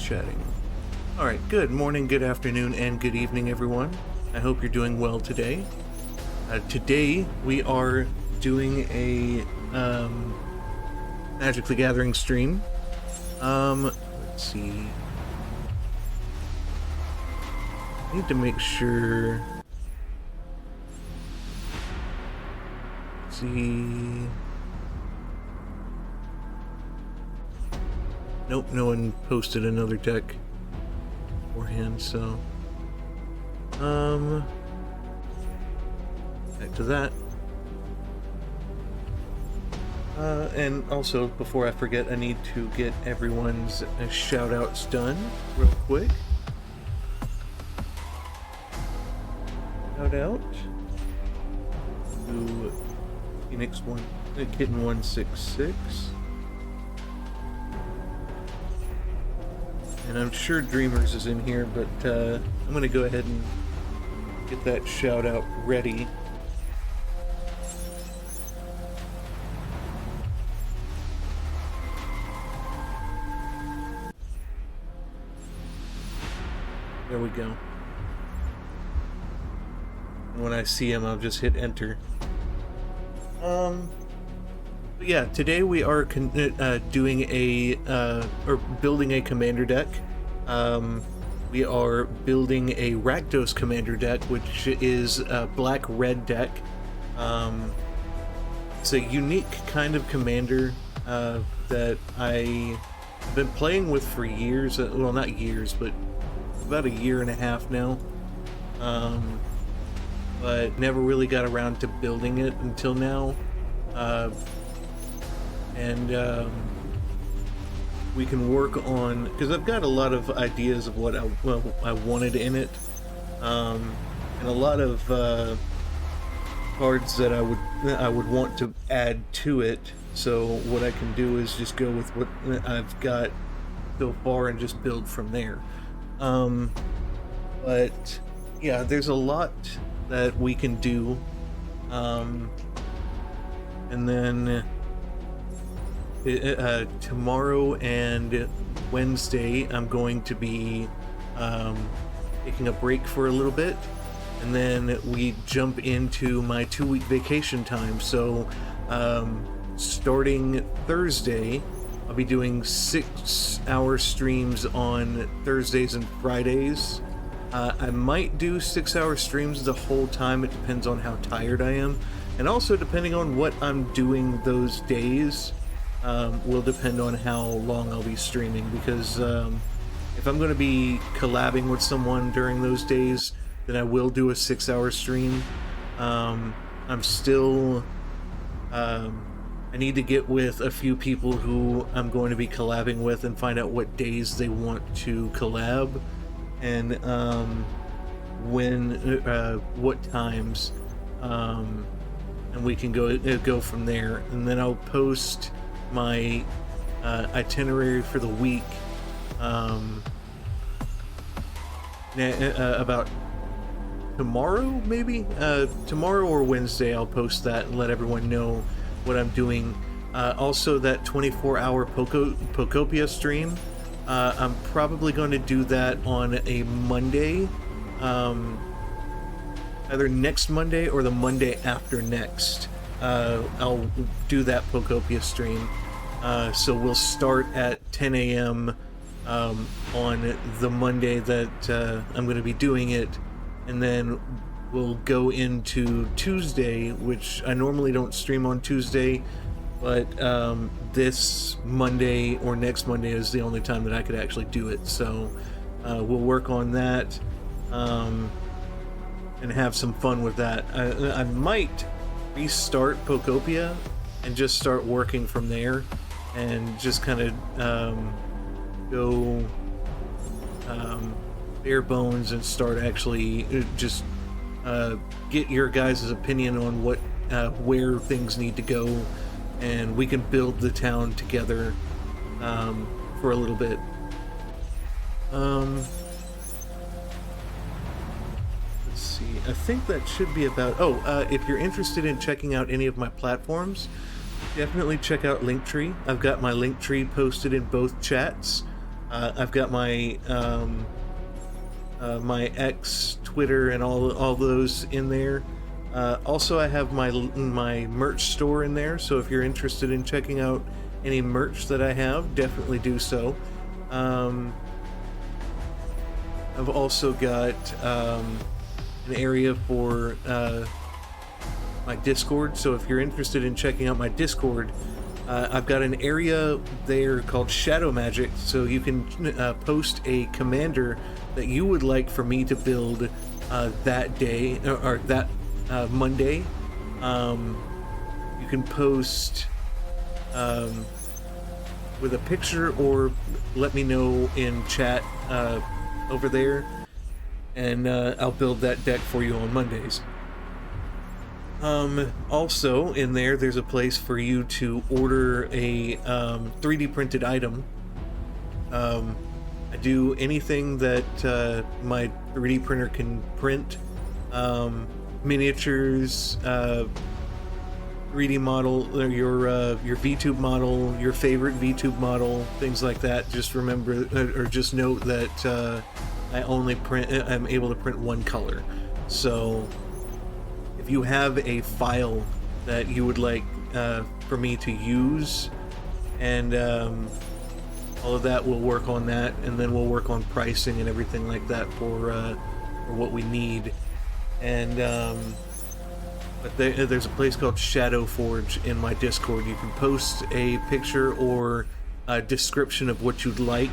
chatting. Alright, good morning, good afternoon, and good evening, everyone. I hope you're doing well today. Today, we are doing a Magic the Gathering stream. Let's see. I need to make sure... Let's see... Nope, no one posted another deck beforehand, so... Back to that. And also, before I forget, I need to get everyone's shout-outs done real quick. Shout-out to Phoenix Kitten 166. And I'm sure Dreamers is in here, but I'm going to go ahead and get that shout out ready. There we go. And when I see him, I'll just hit enter. But yeah, today we are doing or building a commander deck. We are building a Rakdos commander deck, which is a black-red deck. It's a unique kind of commander that I've been playing with for years. Well, not years, but about a year and a half now. But never really got around to building it until now. We can work on, because I've got a lot of ideas of what I wanted in it, and a lot of cards that I would want to add to it. So what I can do is just go with what I've got so far and just build from there. But yeah, there's a lot that we can do, and then tomorrow and Wednesday I'm going to be taking a break for a little bit, and then we jump into my 2-week vacation time. So starting Thursday, I'll be doing 6-hour streams on Thursdays and Fridays. I might do 6-hour streams the whole time. It depends on how tired I am, and also depending on what I'm doing those days. Will depend on how long I'll be streaming, because if I'm going to be collabing with someone during those days, then I will do a 6-hour stream. I'm still... I need to get with a few people who I'm going to be collabing with and find out what days they want to collab, and what times, and we can go from there. And then I'll post my itinerary for the week about tomorrow, maybe tomorrow or Wednesday. I'll post that and let everyone know what I'm doing. Also, that 24-hour Pocopia stream, I'm probably going to do that on a Monday, either next Monday or the Monday after next. I'll do that Pocopia stream. So we'll start at 10 a.m. On the Monday that I'm going to be doing it, and then we'll go into Tuesday, which I normally don't stream on Tuesday, but this Monday or next Monday is the only time that I could actually do it. So we'll work on that and have some fun with that. I might restart Pocopia and just start working from there, and just kind of go bare bones and start actually just get your guys' opinion on what where things need to go, and we can build the town together for a little bit. Let's see, I think that should be about... if you're interested in checking out any of my platforms, definitely check out Linktree. I've got my Linktree posted in both chats. I've got my my X, Twitter, and all those in there. Also, I have my merch store in there, so if you're interested in checking out any merch that I have, definitely do so. I've also got an area for my Discord, so if you're interested in checking out my Discord, I've got an area there called Shadow Magic, so you can post a commander that you would like for me to build that day, or that Monday. You can post with a picture, or let me know in chat over there, and I'll build that deck for you on Mondays. Also in there's a place for you to order a 3D printed item. I do anything that my 3D printer can print, miniatures, 3D model, or your VTube model, your favorite VTube model, things like that. Just remember, or just note that I'm able to print one color. So if you have a file that you would like for me to use, and all of that, we'll work on that, and then we'll work on pricing and everything like that for what we need. And but there's a place called Shadow Forge in my Discord. You can post a picture or a description of what you'd like,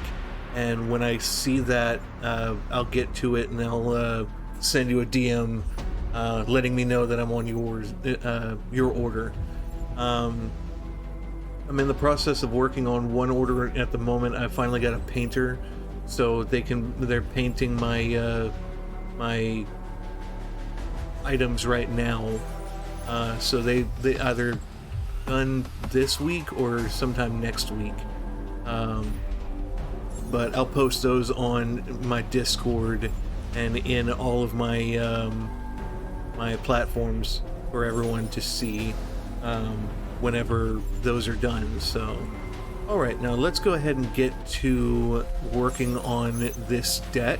and when I see that, I'll get to it, and I'll send you a DM letting me know that I'm on your order. I'm in the process of working on one order at the moment. I finally got a painter, so they're painting my my items right now. So they either done this week or sometime next week. But I'll post those on my Discord and in all of my my platforms for everyone to see whenever those are done. So, all right, now let's go ahead and get to working on this deck.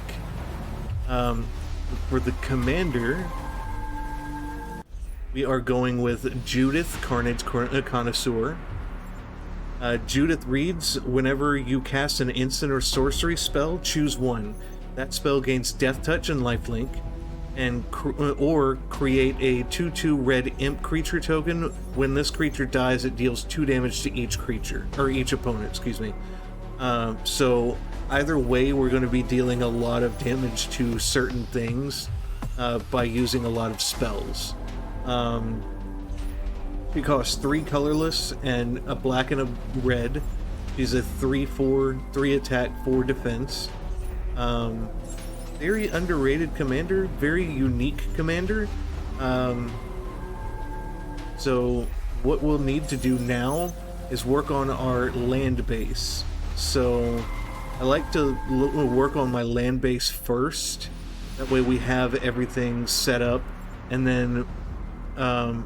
For the commander, we are going with Judith, Carnage Connoisseur. Judith reads, whenever you cast an instant or sorcery spell, choose one. That spell gains Death Touch and Lifelink, and or create a 2/2 red imp creature token. When this creature dies, it deals 2 damage to each creature, or each opponent, excuse me. So either way, we're going to be dealing a lot of damage to certain things by using a lot of spells. She costs 3 colorless and a black and a red. She's a 3/4, 3 attack, 4 defense. Very underrated commander, very unique commander. So what we'll need to do now is work on our land base. So I like to work on my land base first. That way we have everything set up, and then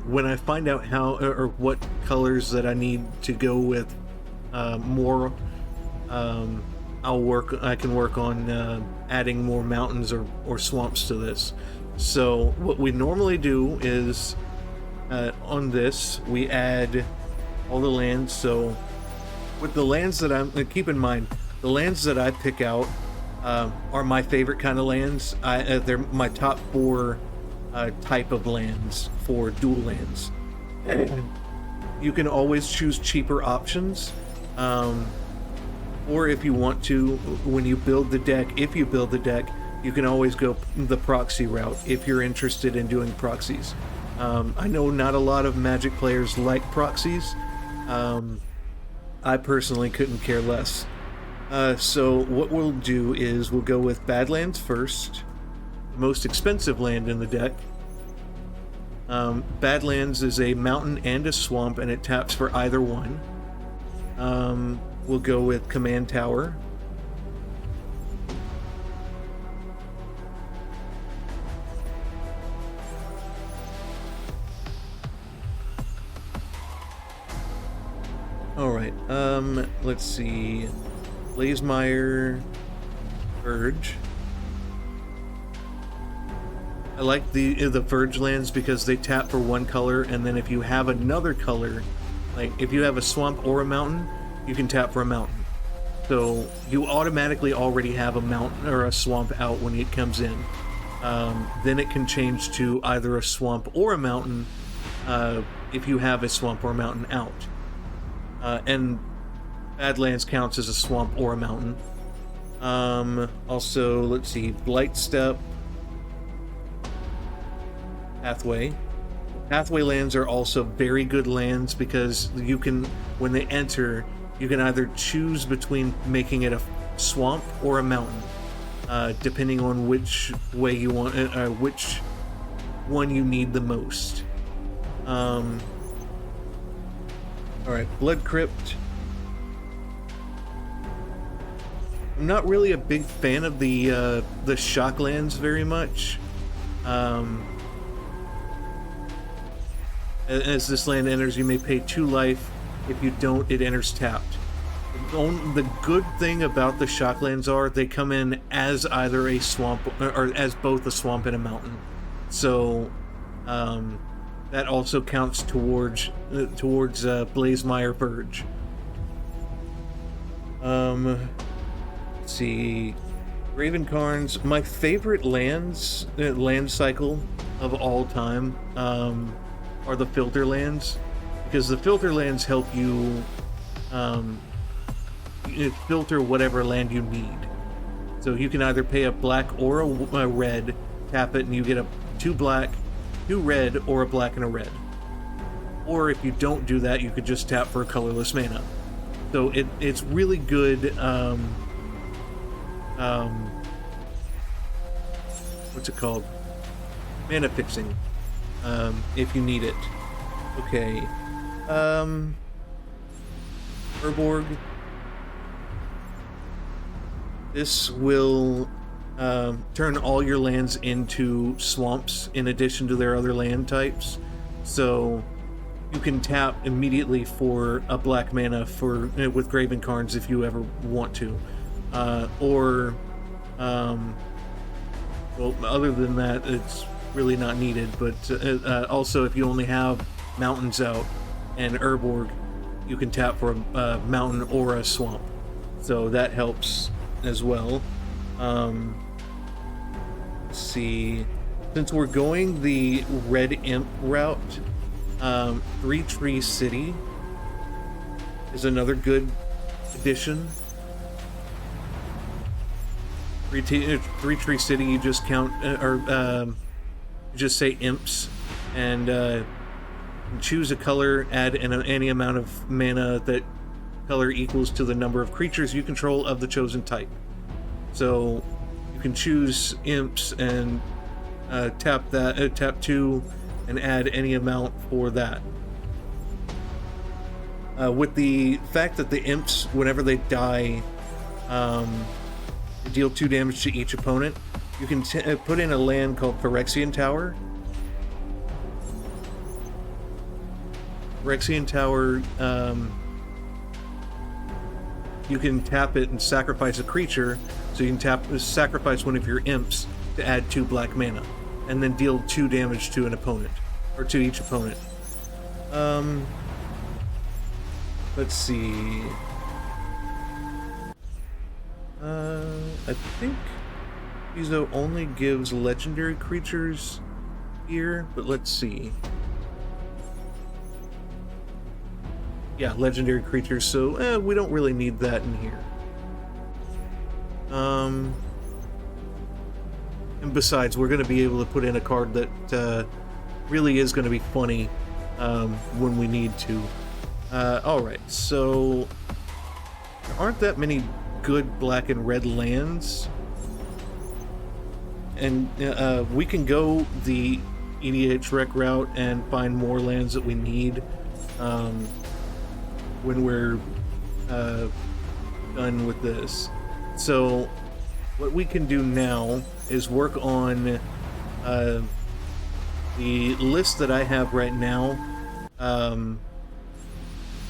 when I find out how or what colors that I need to go with more, I can work on adding more mountains or swamps to this. So what we normally do is on this we add all the lands. So with the lands that keep in mind, the lands that I pick out are my favorite kind of lands. They're my top 4 type of lands for dual lands. You can always choose cheaper options, or if you want to, when you build the deck, you can always go the proxy route if you're interested in doing proxies. I know not a lot of Magic players like proxies. I personally couldn't care less. So what we'll do is we'll go with Badlands first, most expensive land in the deck. Badlands is a mountain and a swamp, and it taps for either one. We'll go with Command Tower. Alright, let's see. Blazemeyer, Verge. I like the Verge lands because they tap for one color, and then if you have another color, like if you have a swamp or a mountain, you can tap for a mountain. So you automatically already have a mountain or a swamp out when it comes in. Then it can change to either a swamp or a mountain if you have a swamp or a mountain out. And Badlands counts as a swamp or a mountain. Also, let's see, Blightstep, Pathway. Pathway lands are also very good lands because you can, when they enter, you can either choose between making it a swamp or a mountain, depending on which way you want, which one you need the most. Alright, Blood Crypt. I'm not really a big fan of the shock lands very much. As this land enters, you may pay 2 life. If you don't, it enters tapped. The good thing about the shock lands are they come in as either a swamp or as both a swamp and a mountain. So that also counts towards Blazemeyer Verge. Let's see, Ravencarns. My favorite land cycle of all time are the filter lands, because the filter lands help you filter whatever land you need. So you can either pay a black or a red, tap it, and you get a 2 black, 2 red, or a black and a red. Or if you don't do that, you could just tap for a colorless mana. So it's really good. What's it called? Mana fixing. If you need it. Okay. Urborg. This will turn all your lands into swamps in addition to their other land types. So you can tap immediately for a black mana with Gravencarns if you ever want to. Well, other than that, it's really not needed. But also, if you only have mountains out and Urborg, you can tap for a mountain or a swamp. So that helps as well. Let's see. Since we're going the Red Imp route, 3 Tree City is another good addition. 3 Tree City, you just count, just say imps, and choose a color, add any amount of mana that color equals to the number of creatures you control of the chosen type. So you can choose imps and tap 2 and add any amount for that. With the fact that the imps, whenever they die, deal 2 damage to each opponent, you can put in a land called Phyrexian Tower. Phyrexian Tower, you can tap it and sacrifice a creature, so you can sacrifice one of your imps to add 2 black mana, and then deal 2 damage to an opponent, or to each opponent. Let's see. I think Izo only gives legendary creatures here, but let's see. Yeah, legendary creatures, so we don't really need that in here. And besides, we're going to be able to put in a card that really is going to be funny when we need to. Alright, so there aren't that many good black and red lands, and we can go the EDH rec route and find more lands that we need when we're done with this. So what we can do now is work on the list that I have right now,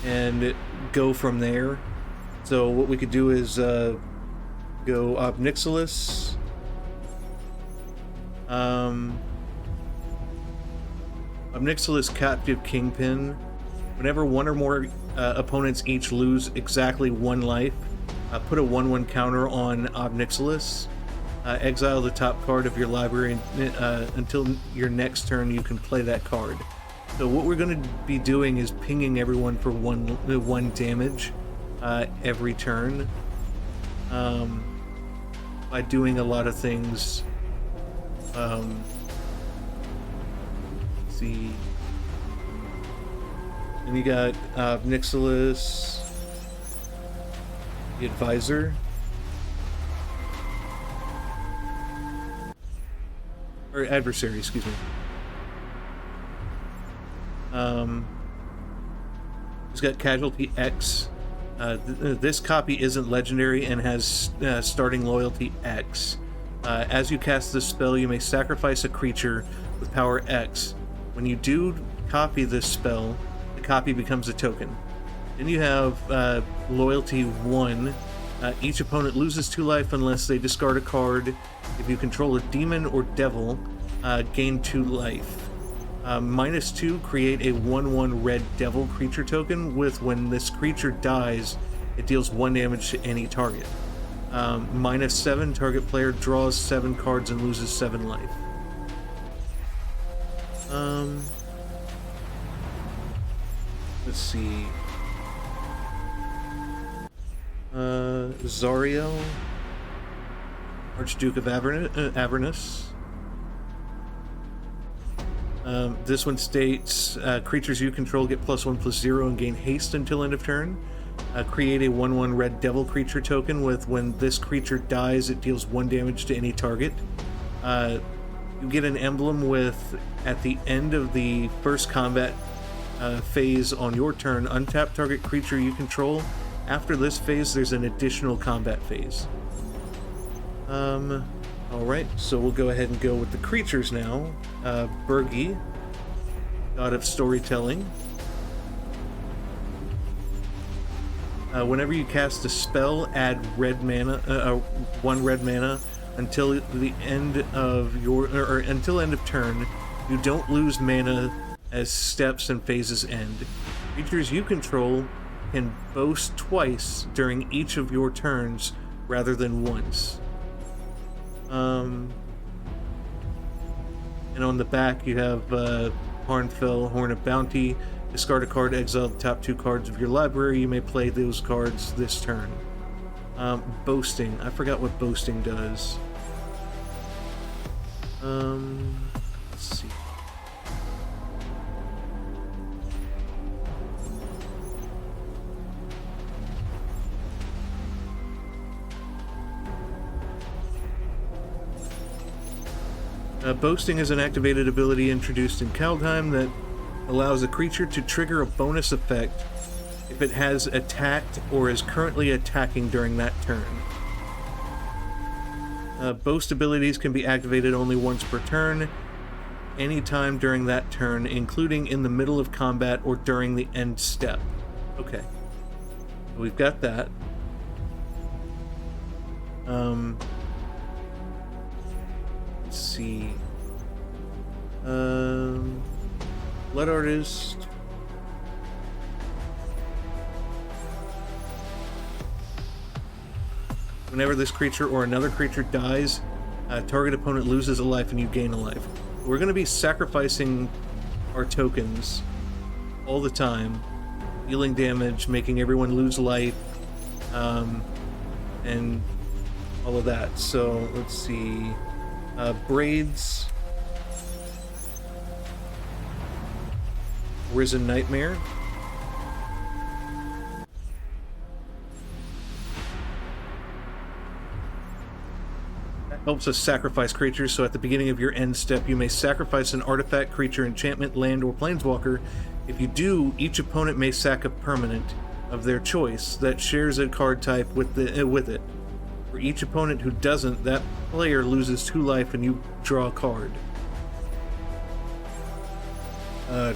and go from there. So what we could do is go Obnixilis. Obnixilis Captive Kingpin. Whenever one or more opponents each lose exactly one life, put a 1/1 counter on Obnixilis. Exile the top card of your library until your next turn. You can play that card. So what we're going to be doing is pinging everyone for one damage every turn by doing a lot of things. Let's see. And you got Obnixilis, the Advisor. Or Adversary, excuse me. He's got Casualty X. This copy isn't legendary and has starting loyalty X. As you cast this spell, you may sacrifice a creature with power X. When you do copy this spell, the copy becomes a token. Then you have loyalty 1. Each opponent loses 2 life unless they discard a card. If you control a demon or devil, gain 2 life. -2, create a 1/1 red devil creature token with when this creature dies, it deals 1 damage to any target. -7, target player draws 7 cards and loses 7 life. Let's see. Zariel, Archduke of Avernus. This one states, creatures you control get +1/+0 and gain haste until end of turn. Create a 1/1 red devil creature token with when this creature dies, it deals 1 damage to any target. You get an emblem with, at the end of the first combat phase on your turn, untap target creature you control. After this phase, there's an additional combat phase. Alright, so we'll go ahead and go with the creatures now. Bergi, God of Storytelling. Whenever you cast a spell, add red mana, 1 red mana until the end of until end of turn. You don't lose mana as steps and phases end. Creatures you control can boast twice during each of your turns rather than once. And on the back you have Harnfell, Horn of Bounty. Discard a card, exile the top 2 cards of your library. You may play those cards this turn. Boasting. I forgot what boasting does. Let's see. Boasting is an activated ability introduced in Kaldheim that allows a creature to trigger a bonus effect if it has attacked or is currently attacking during that turn. Boast abilities can be activated only once per turn, anytime during that turn, including in the middle of combat or during the end step. Okay. We've got that. Let's see. Blood Artist. Whenever this creature or another creature dies, target opponent loses a life and you gain a life. We're going to be sacrificing our tokens all the time, dealing damage, making everyone lose life, and all of that. So let's see. Braids. Risen Nightmare. That helps us sacrifice creatures, so at the beginning of your end step, you may sacrifice an artifact, creature, enchantment, land, or planeswalker. If you do, each opponent may sack a permanent of their choice that shares a card type with it. For each opponent who doesn't, that player loses 2 life and you draw a card.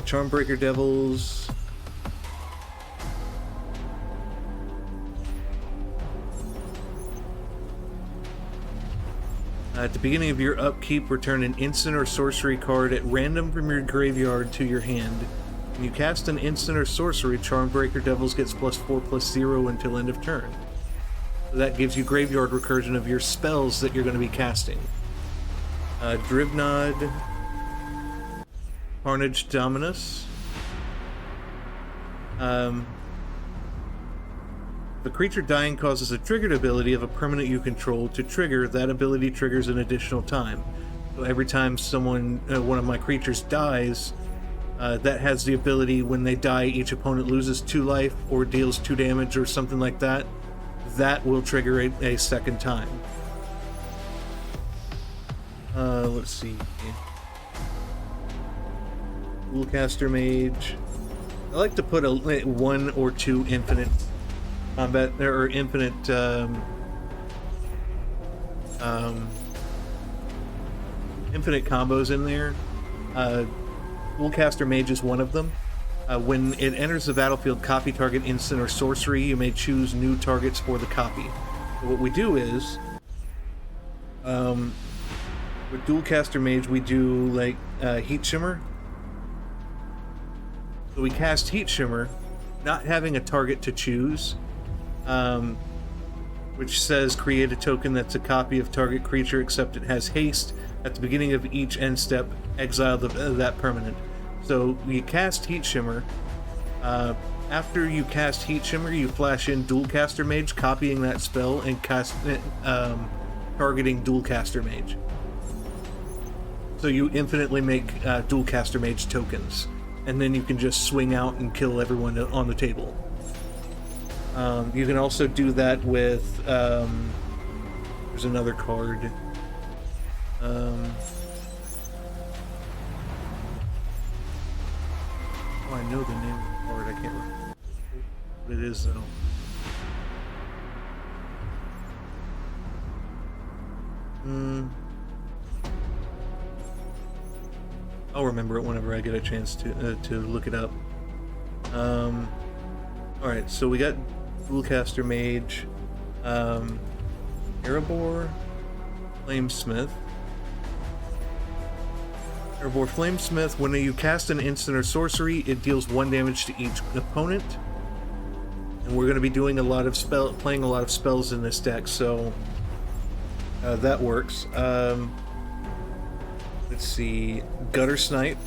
Charmbreaker Devils. At the beginning of your upkeep, return an instant or sorcery card at random from your graveyard to your hand. When you cast an instant or sorcery, Charmbreaker Devils gets +4/+0 until end of turn. So that gives you graveyard recursion of your spells that you're going to be casting. Dribnod, Carnage Dominus. The creature dying causes a triggered ability of a permanent you control to trigger. That ability triggers an additional time. So every time someone, one of my creatures dies, that has the ability, when they die, each opponent loses 2 life or deals 2 damage or something like that. That will trigger a second time. Let's see. Dualcaster Mage. I like to put 1 or 2 infinite combat or infinite infinite combos in there. Dualcaster Mage is one of them. When it enters the battlefield, copy target instant or sorcery. You may choose new targets for the copy. So what we do is, with Dualcaster Mage, we do like Heat Shimmer. So we cast Heat Shimmer, not having a target to choose, which says create a token that's a copy of target creature except it has haste. At the beginning of each end step, exile that permanent. So you cast Heat Shimmer. After you cast Heat Shimmer, you flash in Dualcaster Mage, copying that spell and targeting Dualcaster Mage. So you infinitely make Dualcaster Mage tokens, and then you can just swing out and kill everyone on the table. You can also do that with, there's another card. Oh, I know the name of the card, I can't remember what it is though. I'll remember it whenever I get a chance to look it up. Alright, so we got Dualcaster Mage, Erebor, Flamesmith. Erebor Flamesmith, when you cast an instant or sorcery, it deals 1 damage to each opponent. And we're going to be doing playing a lot of spells in this deck, so that works. Let's see, Gutter Snipe.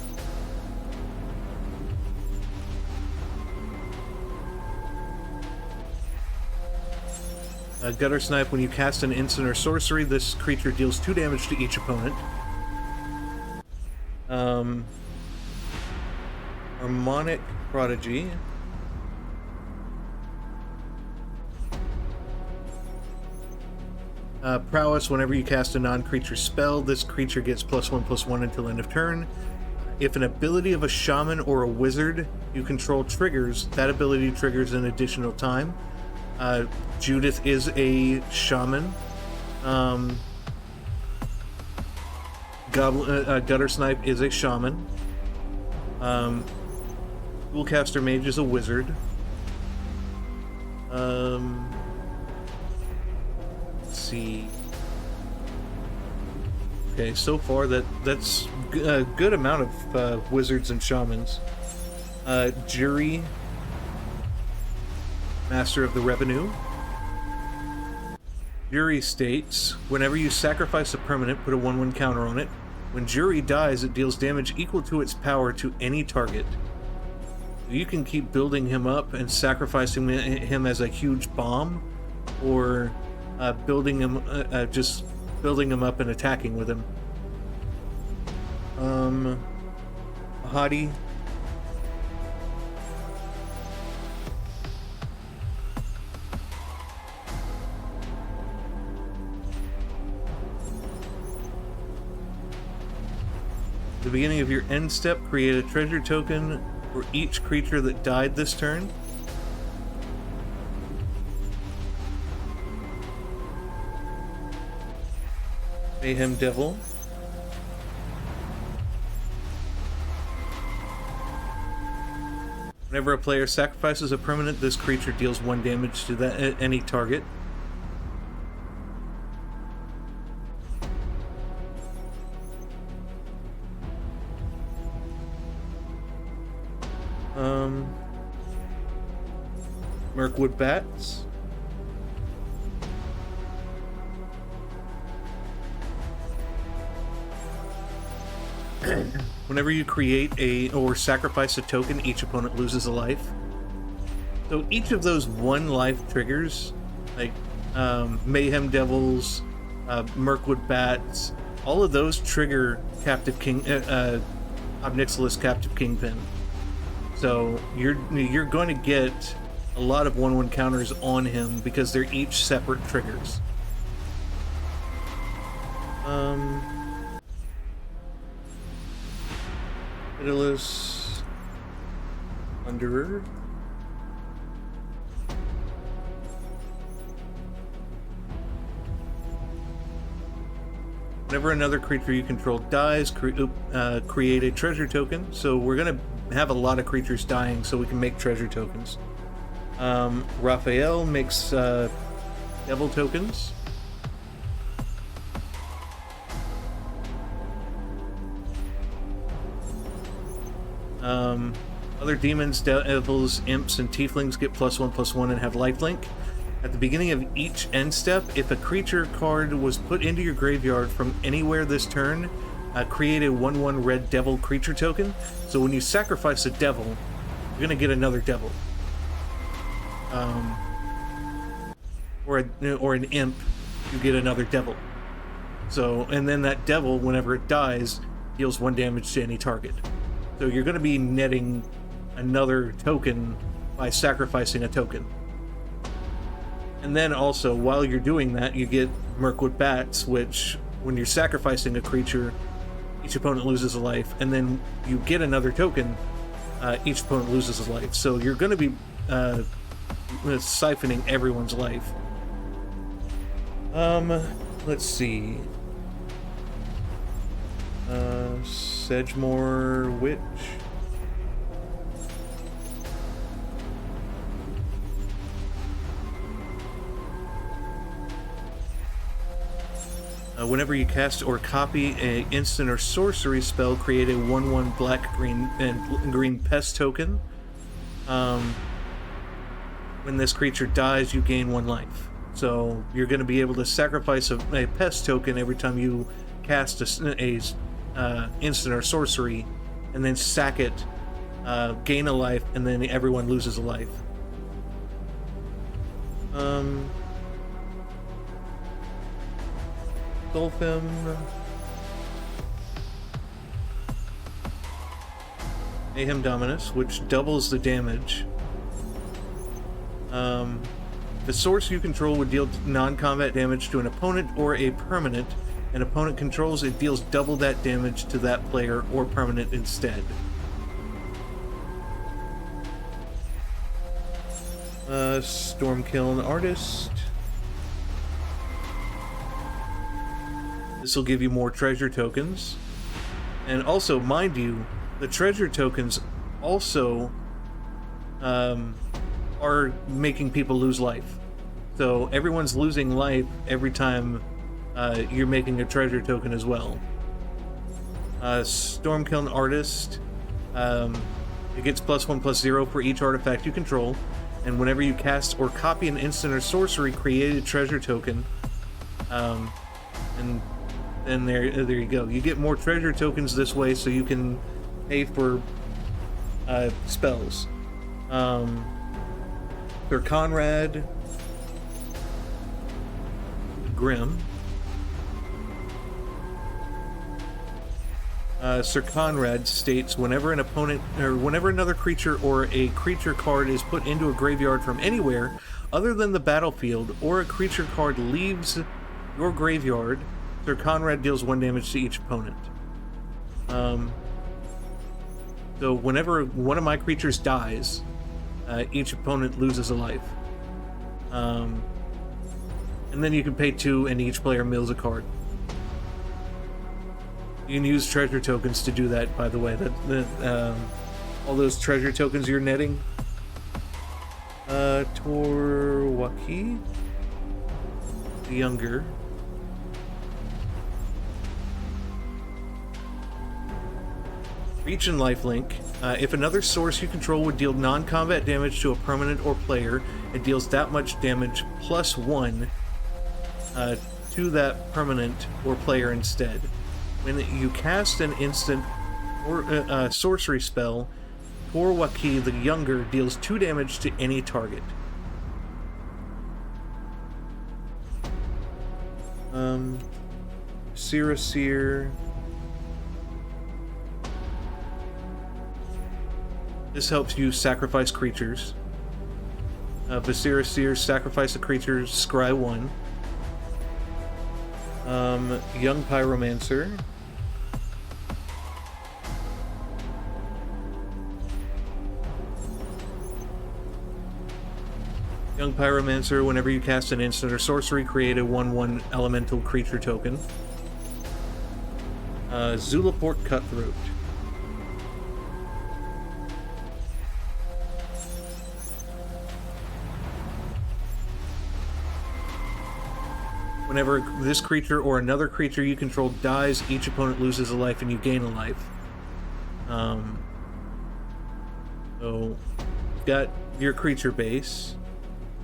Gutter Snipe, when you cast an instant or sorcery, this creature deals 2 damage to each opponent. Harmonic Prodigy. Prowess, whenever you cast a non-creature spell, this creature gets +1/+1 until end of turn. If an ability of a shaman or a wizard you control triggers, that ability triggers an additional time. Judith is a shaman. Gutter Snipe is a shaman. Dualcaster Mage is a wizard. Let's see. Okay, so far that's a good amount of wizards and shamans. Jury, Master of the Revenue. Jury states, whenever you sacrifice a permanent, put a 1/1 counter on it. When Jury dies, it deals damage equal to its power to any target. You can keep building him up and sacrificing him as a huge bomb, or just building him up and attacking with him. Hottie. At the beginning of your end step, create a treasure token for each creature that died this turn. Mayhem Devil. Whenever a player sacrifices a permanent, this creature deals 1 damage to any target. Mirkwood Bats. Whenever you create or sacrifice a token, each opponent loses a life. So each of those one life triggers, like Mayhem Devils, Mirkwood Bats, all of those trigger Captive King, Obnixilis Captive Kingpin. So you're going to get a lot of 1/1 counters on him because they're each separate triggers. Pitiless Wanderer. Whenever another creature you control dies, create a treasure token. So we're going to have a lot of creatures dying so we can make treasure tokens. Raphael makes devil tokens. Other demons, devils, imps, and tieflings get +1/+1 and have lifelink. At the beginning of each end step, if a creature card was put into your graveyard from anywhere this turn, create a 1/1 red devil creature token. So when you sacrifice a devil, you're going to get another devil. Or an imp, you get another devil. So, and then that devil, whenever it dies, deals 1 damage to any target. So you're going to be netting another token by sacrificing a token. And then also, while you're doing that, you get Mirkwood Bats, which, when you're sacrificing a creature, each opponent loses a life, and then you get another token, each opponent loses a life. So you're going to be siphoning everyone's life. Let's see. Sedgemoor Witch. Whenever you cast or copy a instant or sorcery spell, create a 1/1 black-green and green pest token. When this creature dies, you gain 1 life. So you're going to be able to sacrifice a pest token every time you cast a instant or sorcery, and then sack it, gain a life, and then everyone loses a life. Dolphin. Mayhem Dominus, which doubles the damage. The source you control would deal non-combat damage to an opponent or a permanent. An opponent controls, it deals double that damage to that player or permanent instead. Stormkiln Artist. This will give you more treasure tokens. And also, mind you, the treasure tokens also are making people lose life. So everyone's losing life every time you're making a treasure token as well. Stormkiln Artist. It gets +1/+0 for each artifact you control. And whenever you cast or copy an instant or sorcery, create a treasure token. And there you go. You get more treasure tokens this way, so you can pay for spells. Sir Conrad Grim. Sir Conrad states, whenever an opponent, or whenever another creature or a creature card is put into a graveyard from anywhere other than the battlefield, or a creature card leaves your graveyard, Sir Conrad deals 1 damage to each opponent. So whenever one of my creatures dies, each opponent loses a life. And then you can pay 2 and each player mills a card. You can use treasure tokens to do that, by the way. All those treasure tokens you're netting. Torwaki the Younger. Reach and lifelink. If another source you control would deal non-combat damage to a permanent or player, it deals that much damage plus 1 to that permanent or player instead. When you cast an instant or sorcery spell, Torwaki the Younger deals 2 damage to any target. Seer. This helps you sacrifice creatures. Seer, sacrifice a creature, scry 1. Young Pyromancer. Young Pyromancer, whenever you cast an instant or sorcery, create a 1/1 elemental creature token. Zulaport Cutthroat. Whenever this creature or another creature you control dies, each opponent loses a life and you gain a life. So, you've got your creature base.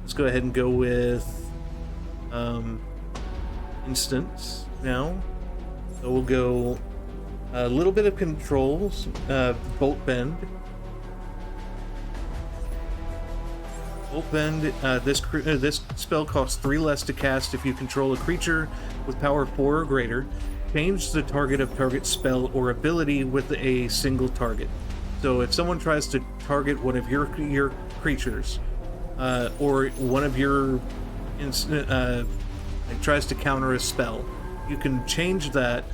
Let's go ahead and go with instants now. So we'll go a little bit of controls, Bolt Bend. Bolt Bend, this spell costs 3 less to cast if you control a creature with power 4 or greater. Change the target of target spell or ability with a single target. So if someone tries to target one of your creatures, or one of your tries to counter a spell, you can change that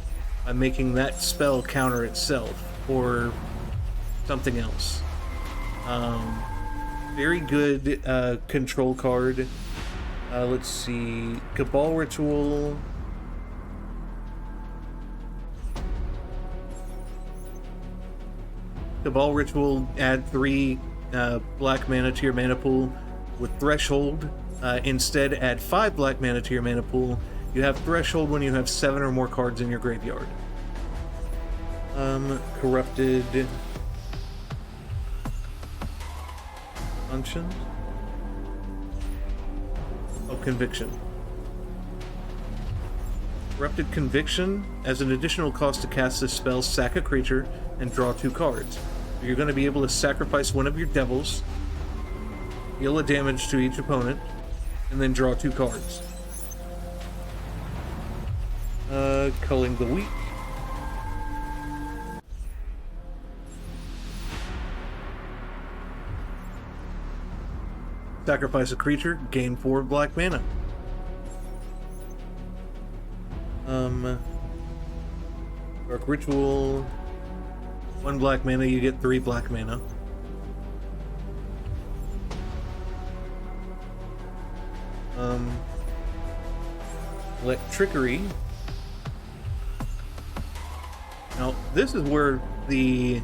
by making that spell counter itself or something else. Very good control card. Let's see, Cabal Ritual. Cabal Ritual, add 3 black mana to your mana pool. With Threshold, instead add 5 black mana to your mana pool. You have Threshold when you have 7 or more cards in your graveyard. Corrupted Functions. Oh, Conviction. Corrupted Conviction. As an additional cost to cast this spell, sack a creature and draw 2 cards. You're going to be able to sacrifice one of your devils, deal a damage to each opponent, and then draw 2 cards. Culling the Weak. Sacrifice a creature, gain 4 black mana. Dark Ritual. 1 black mana, you get 3 black mana. Trickery. Now, this is where the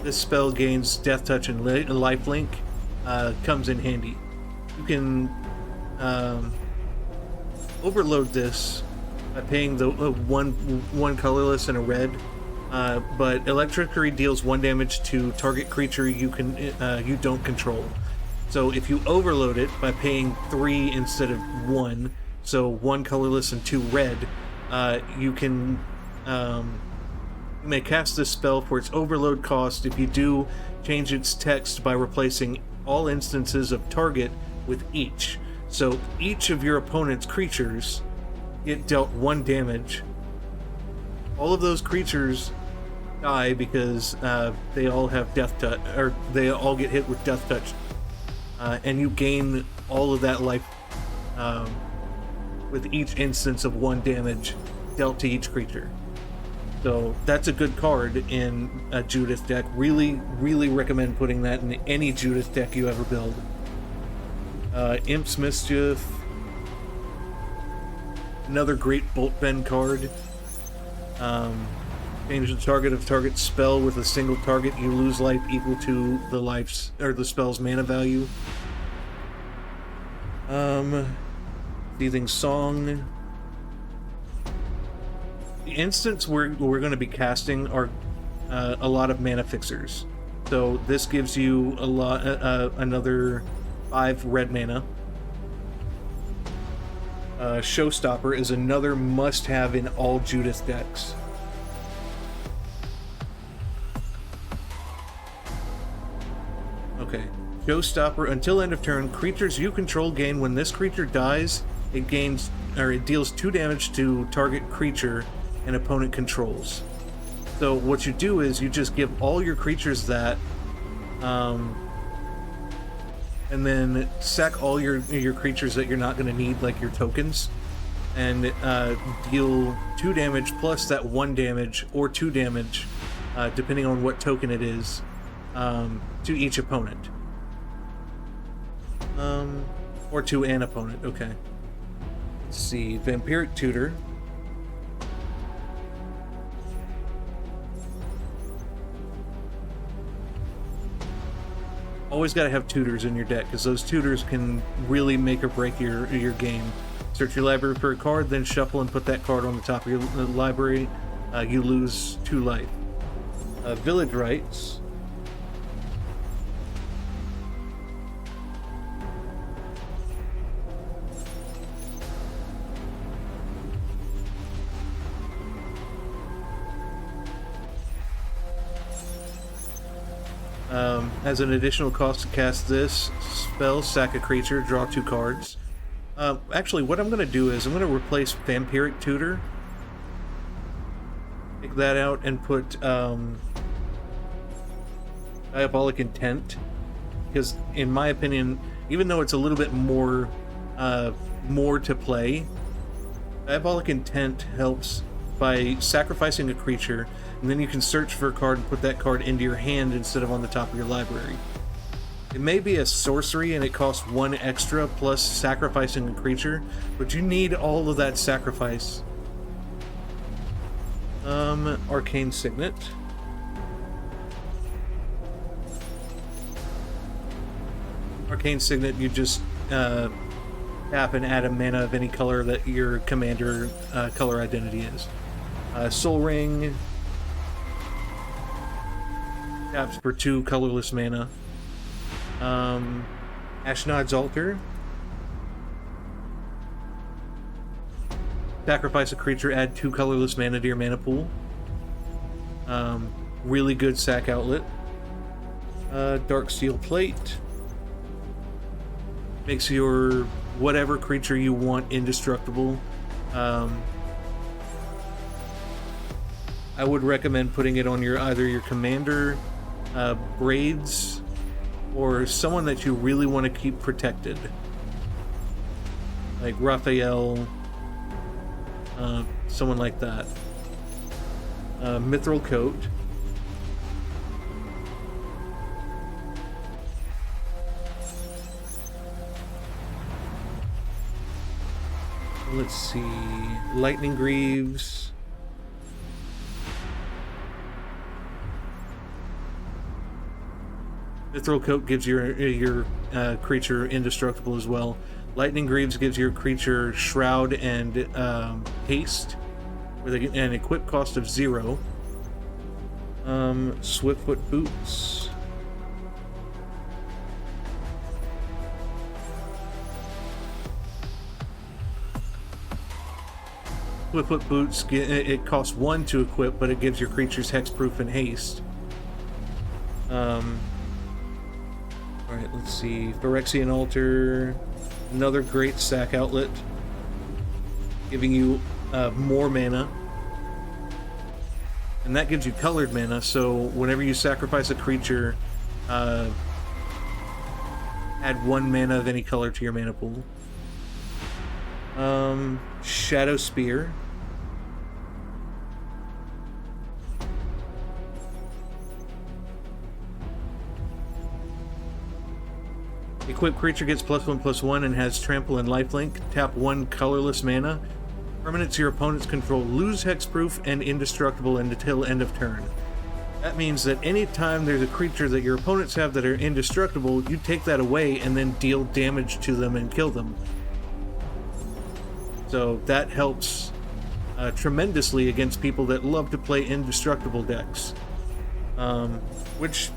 this spell gains Death Touch and Lifelink comes in handy. You can overload this by paying the one colorless and a red, but Electricity deals 1 damage to target creature you don't control. So if you overload it by paying 3 instead of 1, so 1 colorless and 2 red, you can you may cast this spell for its overload cost. If you do, change its text by replacing all instances of target with each. So each of your opponent's creatures get dealt 1 damage. All of those creatures die because they all have Death Touch, or they all get hit with Death Touch. And you gain all of that life with each instance of 1 damage dealt to each creature. So that's a good card in a Judith deck. Really, really recommend putting that in any Judith deck you ever build. Imp's Mischief. Another great Bolt Bend card. Change the target of target spell with a single target. You lose life equal to the spell's mana value. Seething Song. The instants we're going to be casting are a lot of mana fixers. So this gives you a lot, another 5 red mana. Showstopper is another must-have in all Judith decks. Okay. Showstopper, until end of turn, creatures you control gain. When this creature dies, it gains, or it deals 2 damage to target creature an opponent controls. So what you do is you just give all your creatures that, and then sack all your creatures that you're not going to need, like your tokens, and deal 2 damage plus that 1 damage or 2 damage, depending on what token it is, to each opponent. Or to an opponent, okay. Let's see, Vampiric Tutor. Always got to have tutors in your deck, because those tutors can really make or break your game. Search your library for a card, then shuffle and put that card on the top of your library. You lose 2 life. Village Rites. As an additional cost to cast this spell, sack a creature, draw 2 cards. Actually, what I'm going to do is I'm going to replace Vampiric Tutor. Take that out and put Diabolic Intent. Because, in my opinion, even though it's a little bit more to play, Diabolic Intent helps by sacrificing a creature, and then you can search for a card and put that card into your hand instead of on the top of your library. It may be a sorcery and it costs 1 extra plus sacrificing a creature, but you need all of that sacrifice. Arcane Signet. Arcane Signet, you just tap and add a mana of any color that your commander color identity is. Soul Ring taps for 2 colorless mana. Ashnod's Altar. Sacrifice a creature, add 2 colorless mana to your mana pool. Really good sack outlet. Dark Steel Plate. Makes your whatever creature you want indestructible. I would recommend putting it on either your commander, Braids, or someone that you really want to keep protected. Like Raphael, someone like that. Mithril Coat. Let's see, Lightning Greaves. Mithril Coat gives your creature indestructible as well. Lightning Greaves gives your creature Shroud and Haste, with an equip cost of 0. Swiftfoot Boots. Swiftfoot Boots, it costs 1 to equip, but it gives your creatures Hexproof and Haste. Alright, let's see. Phyrexian Altar, another great sack outlet, giving you more mana. And that gives you colored mana, so whenever you sacrifice a creature, add 1 mana of any color to your mana pool. Shadow Spear. Equipped creature gets +1/+1 and has trample and lifelink. Tap 1 colorless mana. Permanents your opponent's control lose hexproof and indestructible until end of turn. That means that anytime there's a creature that your opponents have that are indestructible, you take that away and then deal damage to them and kill them. So that helps tremendously against people that love to play indestructible decks. which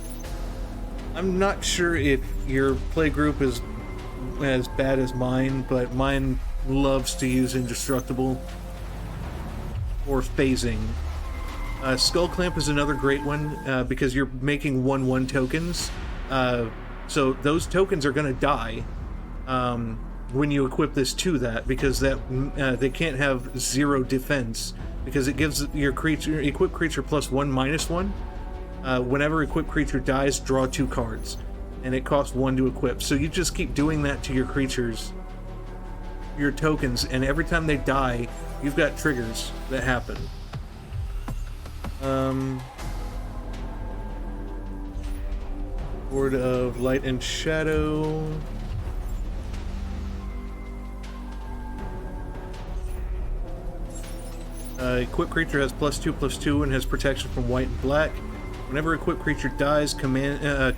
I'm not sure if your play group is as bad as mine, but mine loves to use indestructible or phasing. Skull Clamp is another great one because you're making 1/1 tokens. So those tokens are going to die when you equip this to that, because that they can't have 0 defense, because it gives your creature equipped creature +1/-1. Whenever equipped creature dies, draw 2 cards, and it costs 1 to equip. So you just keep doing that to your creatures, your tokens, and every time they die, you've got triggers that happen. Board of Light and Shadow. Equipped creature has +2/+2 and has protection from white and black. Whenever equipped creature dies, deals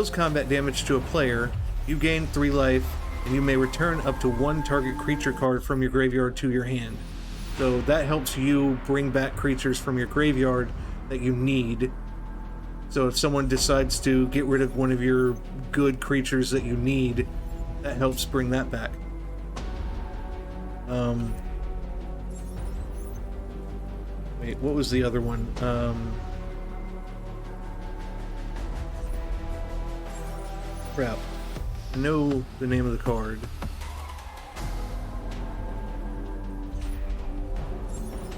combat damage to a player, you gain 3 life, and you may return up to 1 target creature card from your graveyard to your hand. So that helps you bring back creatures from your graveyard that you need. So if someone decides to get rid of one of your good creatures that you need, that helps bring that back. Wait, what was the other one? Crap. I know the name of the card.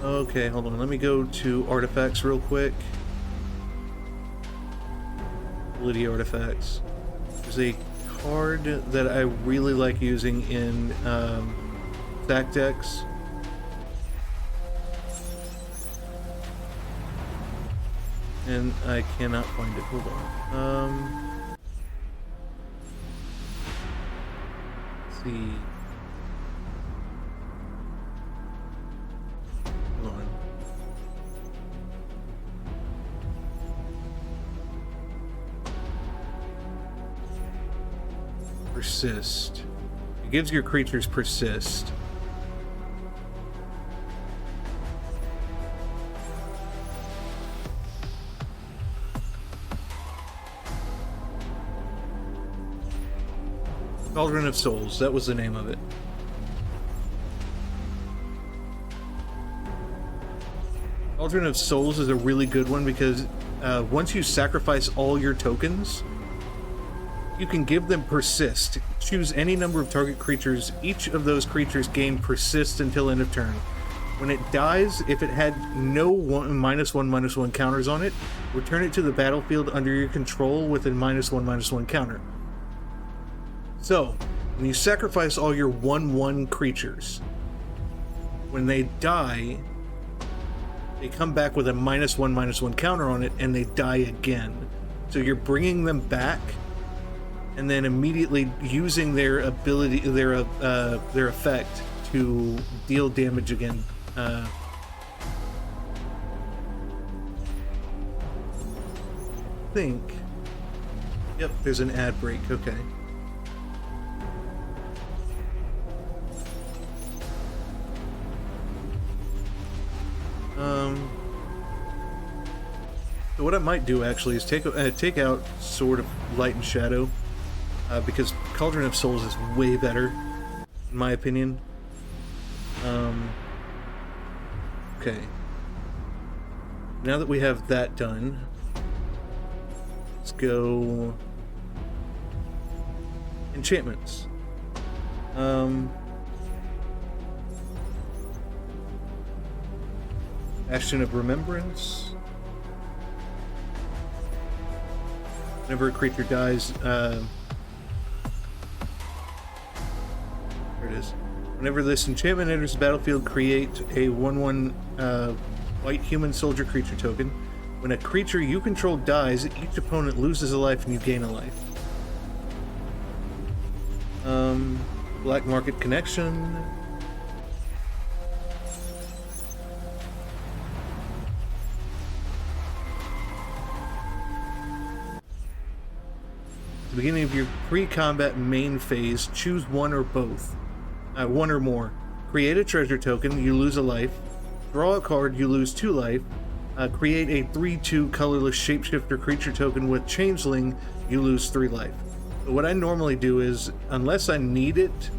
Okay, hold on. Let me go to artifacts real quick. Ability artifacts. There's a card that I really like using in stack decks. And I cannot find it. Hold on. Let's see. Hold on. Persist. It gives your creatures persist. Cauldron of Souls, that was the name of it. Cauldron of Souls is a really good one because once you sacrifice all your tokens, you can give them persist. Choose any number of target creatures. Each of those creatures gain persist until end of turn. When it dies, if it had no -1/-1 counters on it, return it to the battlefield under your control with a -1/-1 counter. So, when you sacrifice all your 1/1 creatures, when they die, they come back with a -1/-1 counter on it, and they die again. So you're bringing them back, and then immediately using their ability, their effect to deal damage again. I think. Yep, there's an ad break. Okay. So what I might do actually is take out Sword of Light and Shadow, because Cauldron of Souls is way better, in my opinion. Okay. Now that we have that done, let's go enchantments. Bastion of Remembrance. Whenever a creature dies, there it is. Whenever this enchantment enters the battlefield, create a 1/1 white human soldier creature token. When a creature you control dies, each opponent loses a life and you gain a life. Black Market Connection. At the beginning of your pre-combat main phase, choose one or both. One or more. Create a treasure token, you lose a life. Draw a card, you lose 2 life. Create a 3/2 colorless shapeshifter creature token with Changeling. You lose 3 life. But what I normally do is, unless I need it,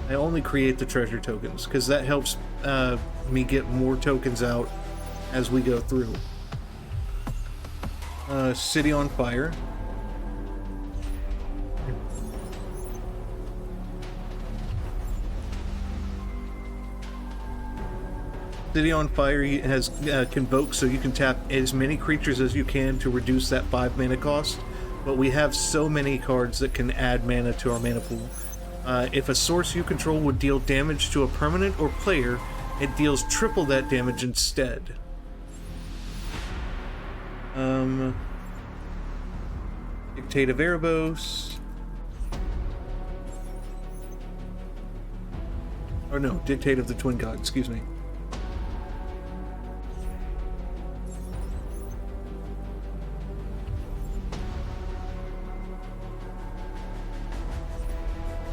I only create the treasure tokens, because that helps me get more tokens out as we go through. City on Fire. City on Fire has Convoke, so you can tap as many creatures as you can to reduce that 5 mana cost, but we have so many cards that can add mana to our mana pool. If a source you control would deal damage to a permanent or player, it deals triple that damage instead. Dictate of Erebos. Or no, Dictate of the Twin God, excuse me.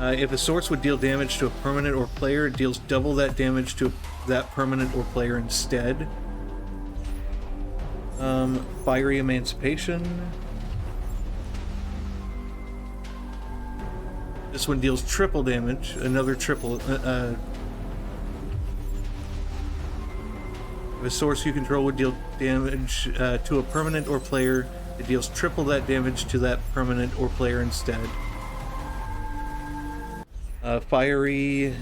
If a source would deal damage to a permanent or player, it deals double that damage to that permanent or player instead. Fiery Emancipation. This one deals triple damage, another triple. If a source you control would deal damage to a permanent or player, it deals triple that damage to that permanent or player instead. Fiery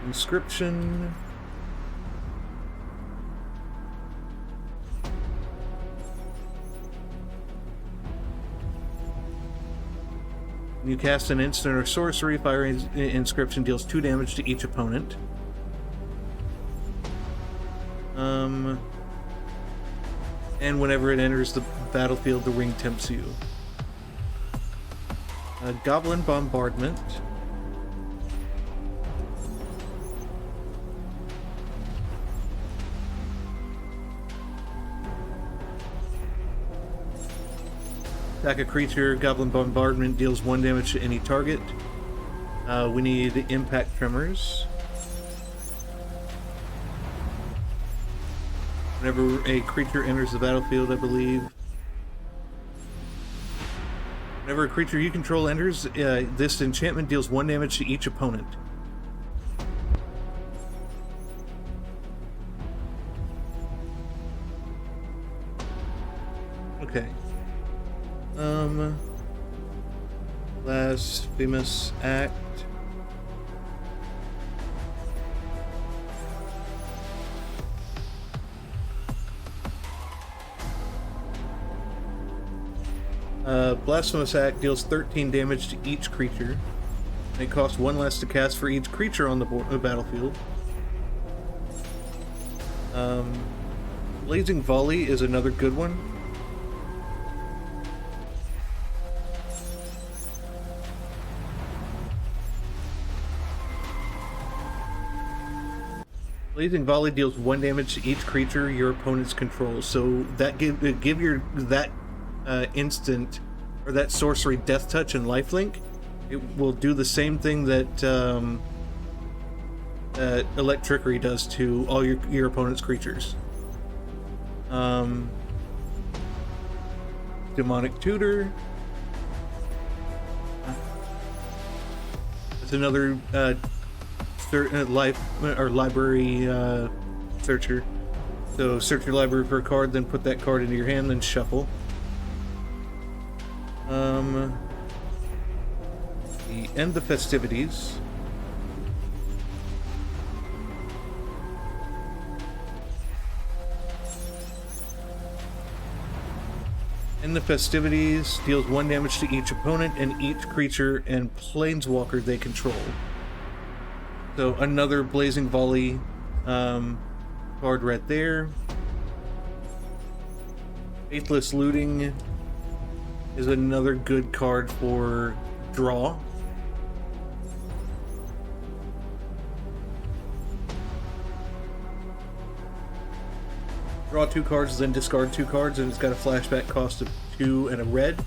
Inscription. When you cast an instant or sorcery, Fiery Inscription deals 2 damage to each opponent. And whenever it enters the battlefield, the ring tempts you. Goblin Bombardment. Attack a creature, Goblin Bombardment deals 1 damage to any target. We need Impact Tremors. Whenever a creature enters the battlefield, I believe. Whenever a creature you control enters, this enchantment deals 1 damage to each opponent. Okay. Blasphemous Act. Blasphemous Act deals 13 damage to each creature. It costs 1 less to cast for each creature on the battlefield. Blazing Volley is another good one. Blazing Volley deals 1 damage to each creature your opponents control. So that give that instant or that sorcery Death Touch and Lifelink. It will do the same thing that Electrickery does to all your opponent's creatures. Demonic Tutor. That's another library searcher. So search your library for a card, then put that card into your hand, then shuffle. End the Festivities. End the Festivities deals 1 damage to each opponent and each creature and planeswalker they control. So another Blazing Volley card right there. Faithless Looting is another good card for draw. Draw 2 cards, then discard 2 cards, and it's got a flashback cost of 2 and a red.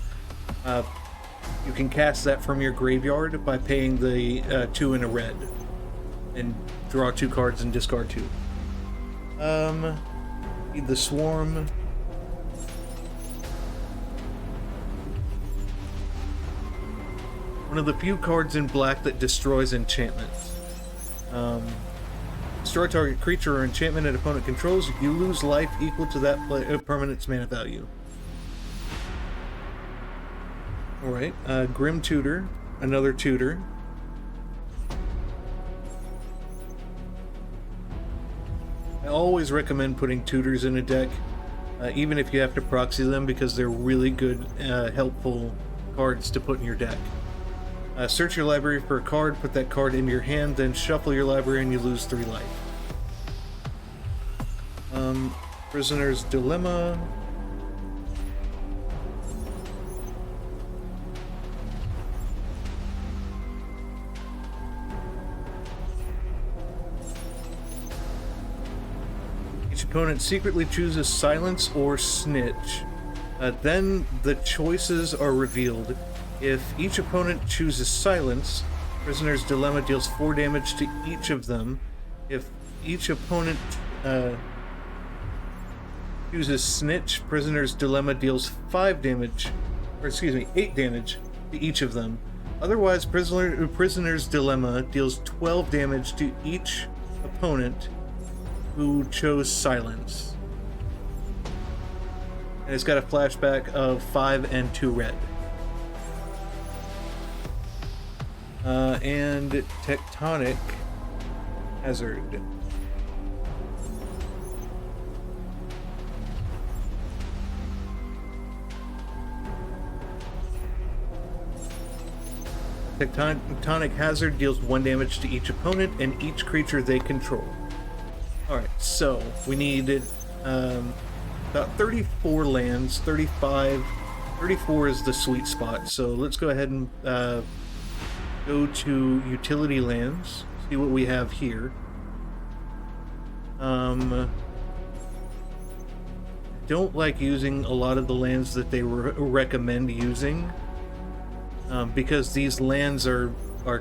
You can cast that from your graveyard by paying the 2 and a red. And draw 2 cards and discard 2. Feed the Swarm. One of the few cards in black that destroys enchantments. Destroy target creature or enchantment an opponent controls. You lose life equal to that permanent's mana value. Alright, Grim Tutor. Another tutor. I always recommend putting tutors in a deck, even if you have to proxy them, because they're really good, helpful cards to put in your deck. Search your library for a card, put that card into your hand, then shuffle your library and you lose 3 life. Prisoner's Dilemma. Each opponent secretly chooses Silence or Snitch. Then the choices are revealed. If each opponent chooses Silence, Prisoner's Dilemma deals 4 damage to each of them. If each opponent chooses Snitch, Prisoner's Dilemma deals 8 damage to each of them. Otherwise, Prisoner's Dilemma deals 12 damage to each opponent who chose Silence. And it's got a flashback of 5 and 2 red. And Tectonic Hazard. Tectonic Hazard deals 1 damage to each opponent and each creature they control. Alright, so we need about 34 lands, 35, 34 is the sweet spot. So let's go ahead and go to utility lands, see what we have here. Don't like using a lot of the lands that they recommend using. Because these lands are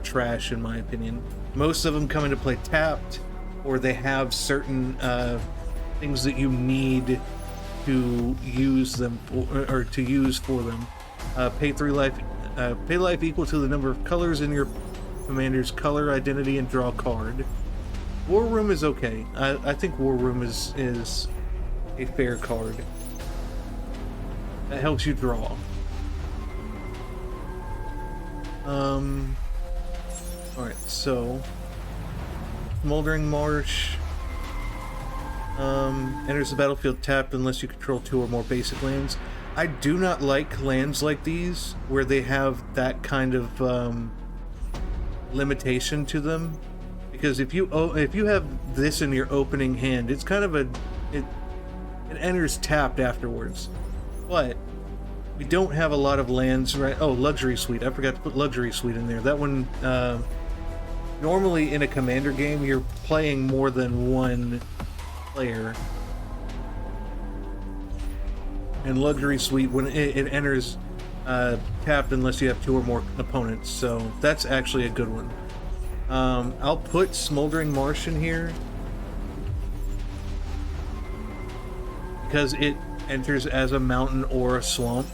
trash in my opinion. Most of them come into play tapped, or they have certain things that you need to use them for, or to use for them. Pay 3 life. Pay life equal to the number of colors in your commander's color identity and draw a card. War Room is okay. I think War Room is a fair card. That helps you draw. Alright, so Smoldering Marsh enters the battlefield tapped unless you control 2 or more basic lands. I do not like lands like these where they have that kind of limitation to them, because if you have this in your opening hand, it's kind of it enters tapped afterwards. But we don't have a lot of lands, right? Oh, Luxury Suite. I forgot to put Luxury Suite in there. That one, normally in a commander game, you're playing more than one player. And Luxury Suite, when it enters tapped unless you have 2 or more opponents. So that's actually a good one. I'll put Smoldering Marsh in here because it enters as a mountain or a swamp.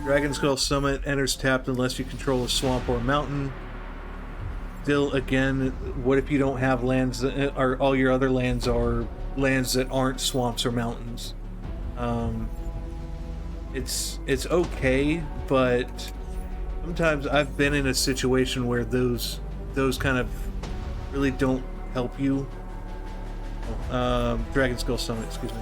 Dragon Skull Summit enters tapped unless you control a swamp or a mountain. Still, again, what if you don't have lands that are, all your other lands are lands that aren't swamps or mountains? It's okay, but sometimes I've been in a situation where those kind of really don't help you. Dragon Skull Summit, excuse me.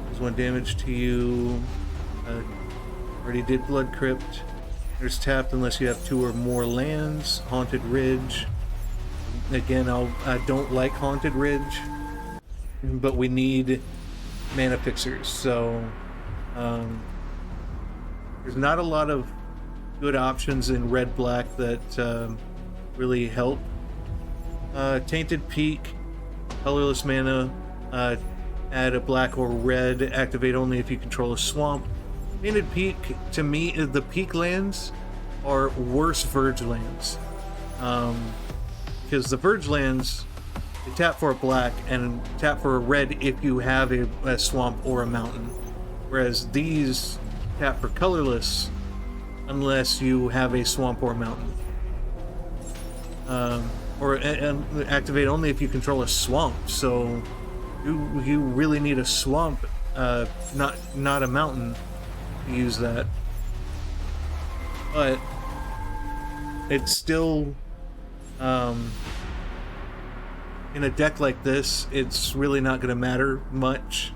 There's 1 damage to you. Already did Blood Crypt. There's tapped unless you have 2 or more lands. Haunted Ridge. Again, I don't like Haunted Ridge, but we need mana fixers, so there's not a lot of good options in red-black that really help. Tainted Peak, colorless mana, add a black or red, activate only if you control a swamp. Tainted Peak, to me, the Peak lands are worse Verge lands. Because the Verge lands, they tap for a black and tap for a red if you have a swamp or a mountain. Whereas these tap for colorless unless you have a swamp or a mountain. And activate only if you control a swamp. So you really need a swamp, not a mountain, to use that. But it's still in a deck like this, it's really not going to matter much.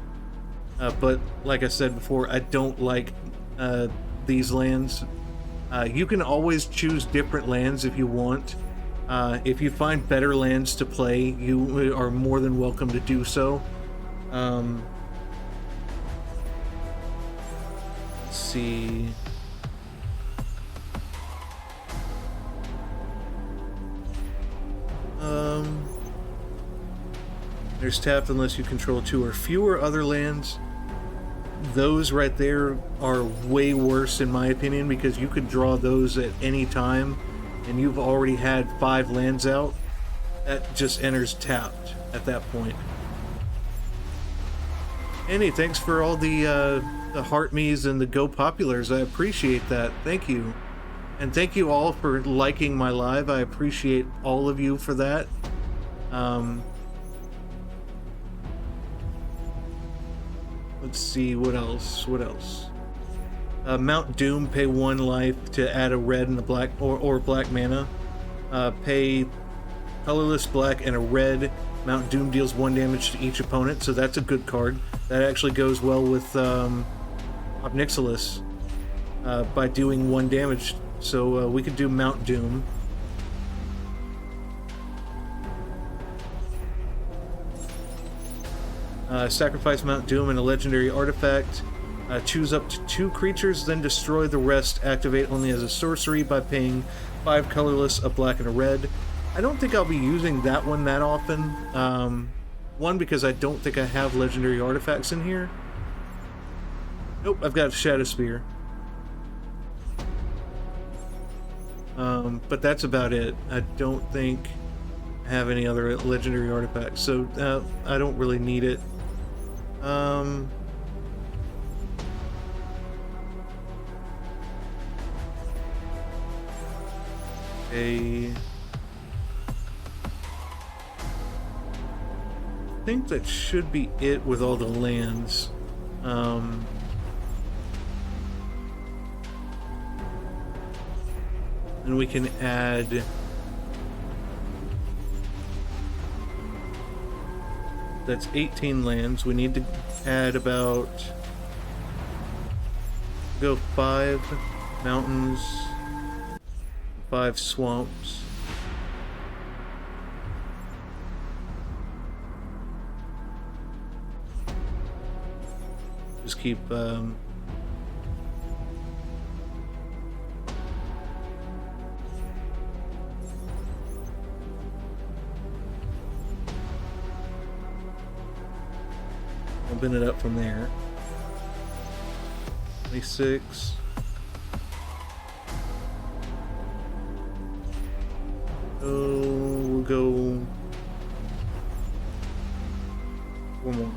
But like I said before, I don't like these lands. You can always choose different lands if you want. If you find better lands to play, you are more than welcome to do so. Let's see. There's tapped unless you control 2 or fewer other lands. Those right there are way worse in my opinion, because you could draw those at any time and you've already had 5 lands out. That just enters tapped at that point. Annie, thanks for all the heart me's and the go populars. I appreciate that. Thank you. And thank you all for liking my live. I appreciate all of you for that. Let's see, what else? Mount Doom, pay 1 life to add a red and a black or black mana. Pay colorless black and a red. Mount Doom deals 1 damage to each opponent, so that's a good card. That actually goes well with Obnixilis by doing 1 damage. So we could do Mount Doom. Sacrifice Mount Doom and a legendary artifact. Choose up to 2 creatures, then destroy the rest. Activate only as a sorcery by paying 5 colorless, a black, and a red. I don't think I'll be using that one that often. One, because I don't think I have legendary artifacts in here. Nope, I've got Shadow Spear. But that's about it. I don't think I have any other legendary artifacts, so I don't really need it. I think that should be it with all the lands. And we can add that's 18 lands. We need to add about go 5 mountains, 5 swamps. Just keep bumping it up from there. 26. We'll go 1 more.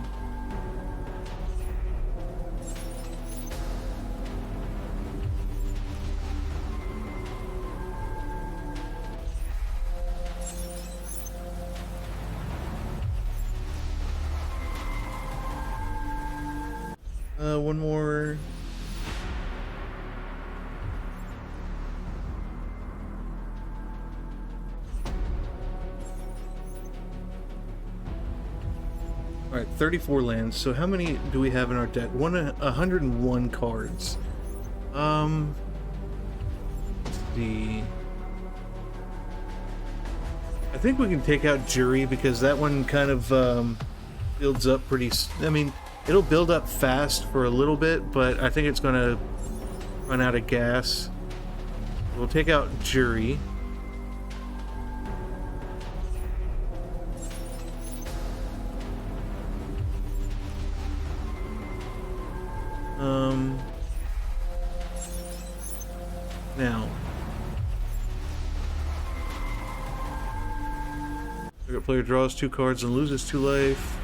One more. Alright, 34 lands. So how many do we have in our deck? 101 cards. Let's see. I think we can take out Jury because that one kind of builds up pretty... I mean, it'll build up fast for a little bit, but I think it's going to run out of gas. We'll take out Jury. Target player draws 2 cards and loses 2 life.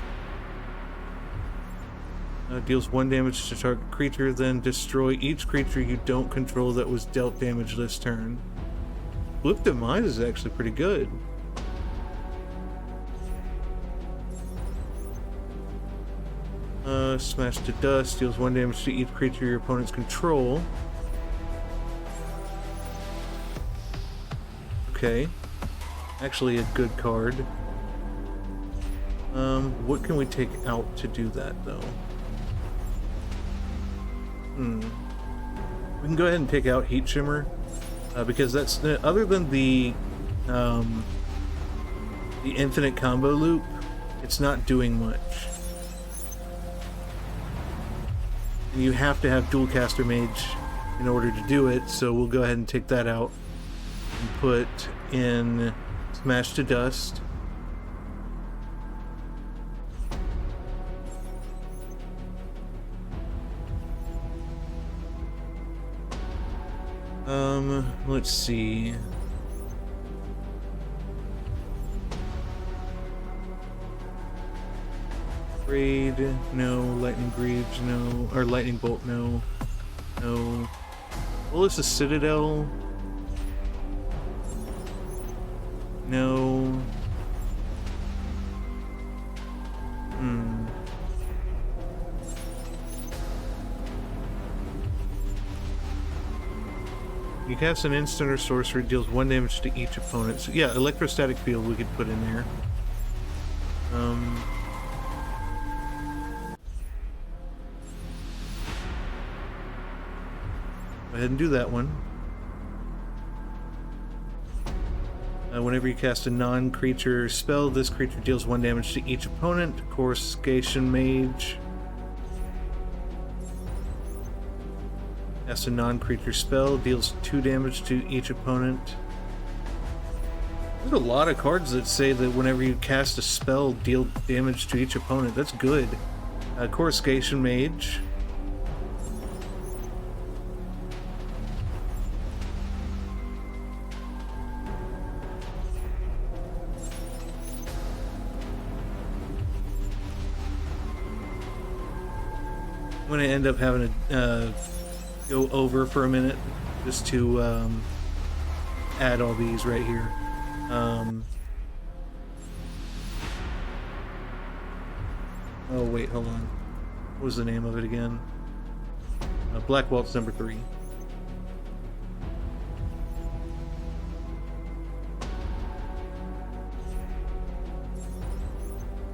Deals 1 damage to target creature, then destroy each creature you don't control that was dealt damage this turn. Flip Demise is actually pretty good. Smash to Dust deals 1 damage to each creature your opponents control. Okay. Actually a good card. What can we take out to do that, though? We can go ahead and take out Heat Shimmer, because that's, other than the infinite combo loop, it's not doing much. And you have to have Dualcaster Mage in order to do it, so we'll go ahead and take that out and put in Smash to Dust. Let's see. Raid, no. Lightning Greaves, no. Or Lightning Bolt, no. No. Well, it's a Citadel. No. You cast an instant or sorcery, deals 1 damage to each opponent. So yeah, Electrostatic Field we could put in there. Go ahead and do that one. Whenever you cast a non-creature spell, this creature deals 1 damage to each opponent. Coruscation Mage. Cast a non-creature spell, deals 2 damage to each opponent. There's a lot of cards that say that whenever you cast a spell, deal damage to each opponent. That's good. Coruscation Mage. I'm going to end up having to go over for a minute just to add all these right here. Oh wait, hold on. What was the name of it again? Black Waltz number 3.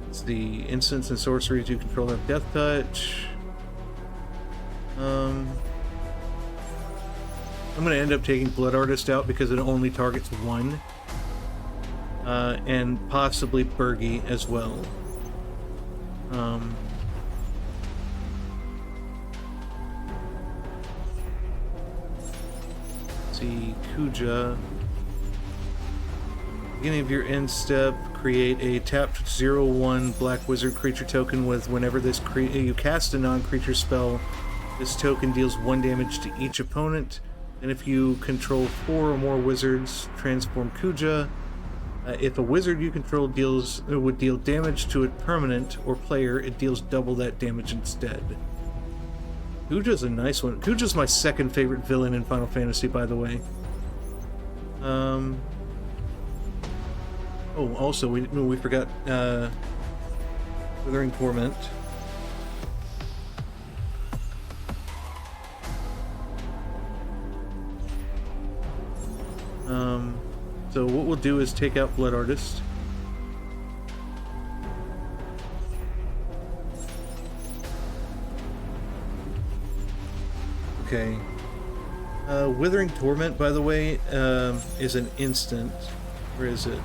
It's the instants and sorceries you control have Death Touch. I'm going to end up taking Blood Artist out because it only targets 1. And possibly Burgi as well. Let's see, Kuja. Beginning of your end step, create a tapped 0/1 Black Wizard creature token with whenever this you cast a non-creature spell, this token deals 1 damage to each opponent. And if you control 4 or more wizards, transform Kuja. If a wizard you control would deal damage to a permanent or player, it deals double that damage instead. Kuja's a nice one. Kuja's my second favorite villain in Final Fantasy, by the way. Oh, also we forgot Withering Torment. So what we'll do is take out Blood Artist. Okay. Withering Torment, by the way, is an instant. Where is it?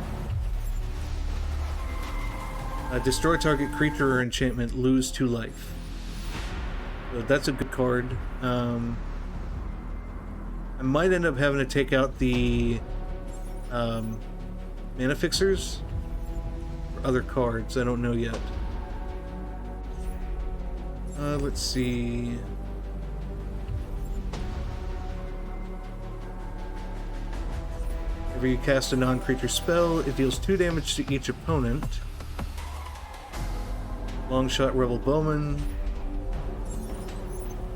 Destroy target creature or enchantment, lose 2 life. So that's a good card. I might end up having to take out the mana fixers or other cards. I don't know yet. Let's see. Whenever you cast a non-creature spell, it deals 2 damage to each opponent. Longshot Rebel Bowman.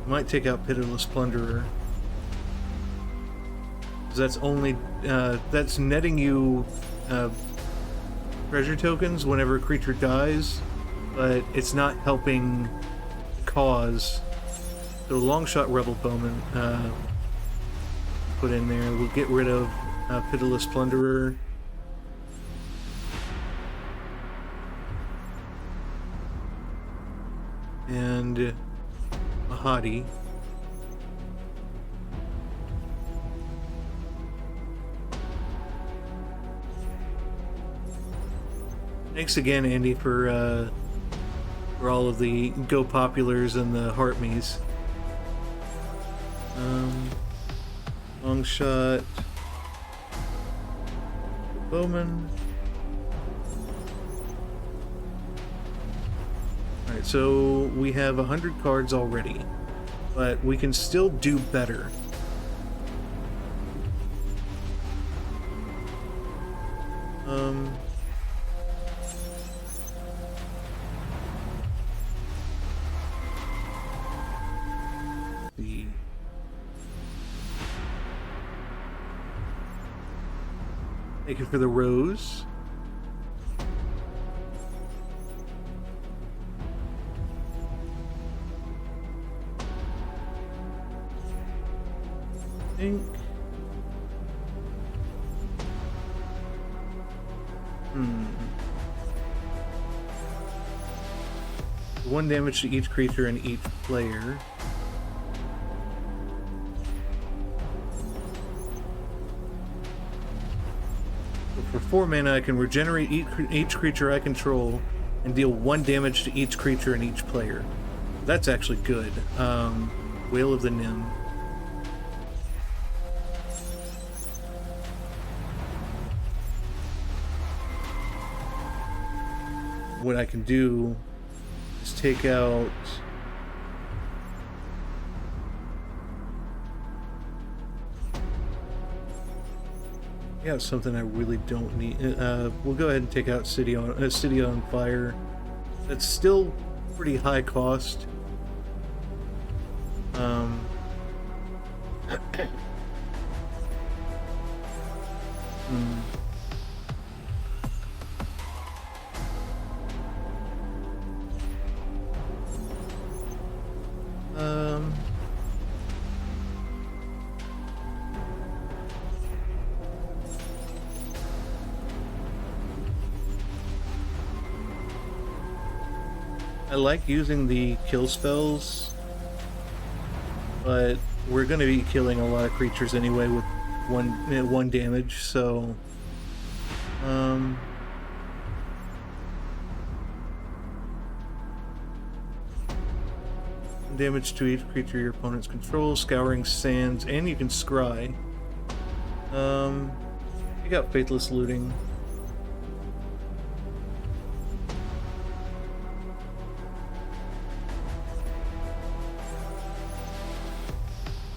Might take out Pitiless Plunderer. That's only that's netting you treasure tokens whenever a creature dies, but it's not helping the cause. So Longshot Rebel Bowman put in there. We'll get rid of Pitiless Plunderer. And Mahadi. Thanks again, Andy, for all of the Go Populars and the Heart Me's. Long shot. Bowman. Alright, so we have 100 cards already, but we can still do better. Thank you for the rose. Think. One damage to each creature and each player. For 4 mana, I can regenerate each creature I control and deal 1 damage to each creature and each player. That's actually good. Whale of the Nim. What I can do is take out... Yeah, something I really don't need. We'll go ahead and take out City on Fire. That's still pretty high cost. I like using the kill spells, but we're going to be killing a lot of creatures anyway with one damage, so damage to each creature your opponents control, Scouring Sands, and you can scry. You got Faithless Looting.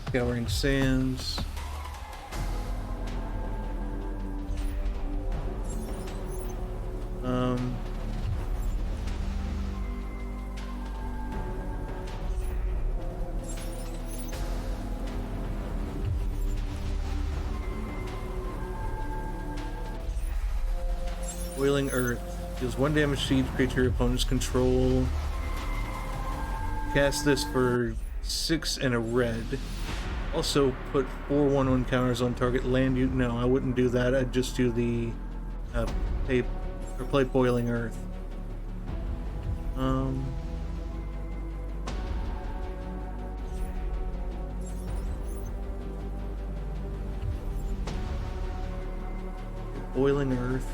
Scouring Sands. Boiling Earth deals 1 damage to each creature your opponents control. Cast this for 6 and a red. Also put 4 1/1 counters on target land. No, I wouldn't do that. I'd just do the play Boiling Earth. Boiling Earth.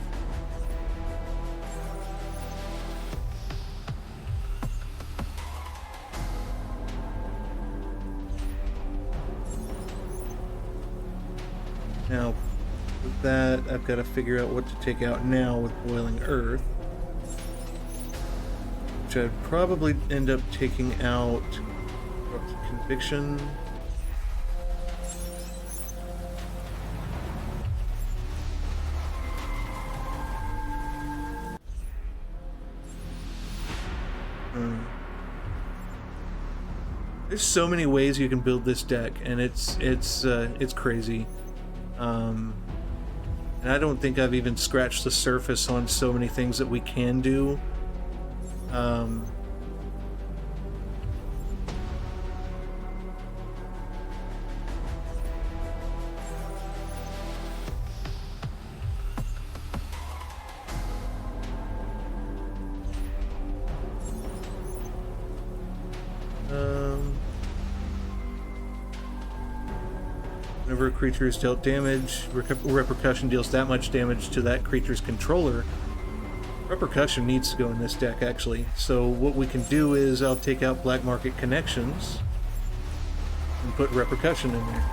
Now, with that, I've got to figure out what to take out now with Boiling Earth. Which I'd probably end up taking out Corrupted Conviction. There's so many ways you can build this deck, and it's crazy. And I don't think I've even scratched the surface on so many things that we can do. Whenever a creature is dealt damage, repercussion deals that much damage to that creature's controller. Repercussion needs to go in this deck, actually. So what we can do is I'll take out Black Market Connections and put repercussion in there.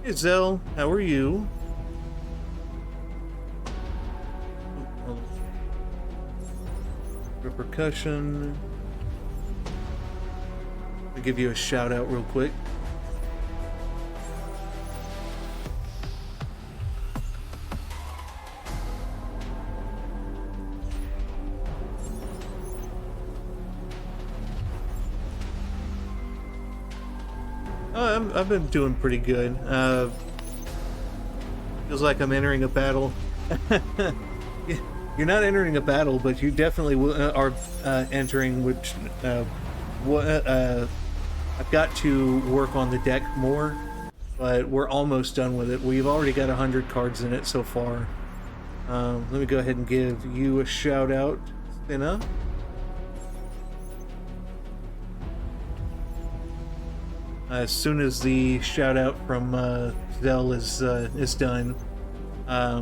Hey Zell, how are you? Repercussion. I'll give you a shout out real quick. I've been doing pretty good. Feels like I'm entering a battle. You're not entering a battle, but you definitely are entering, which I've got to work on the deck more, but we're almost done with it. We've already got 100 cards in it so far. Let me go ahead and give you a shout out, Stina. As soon as the shout out from Zell is done, I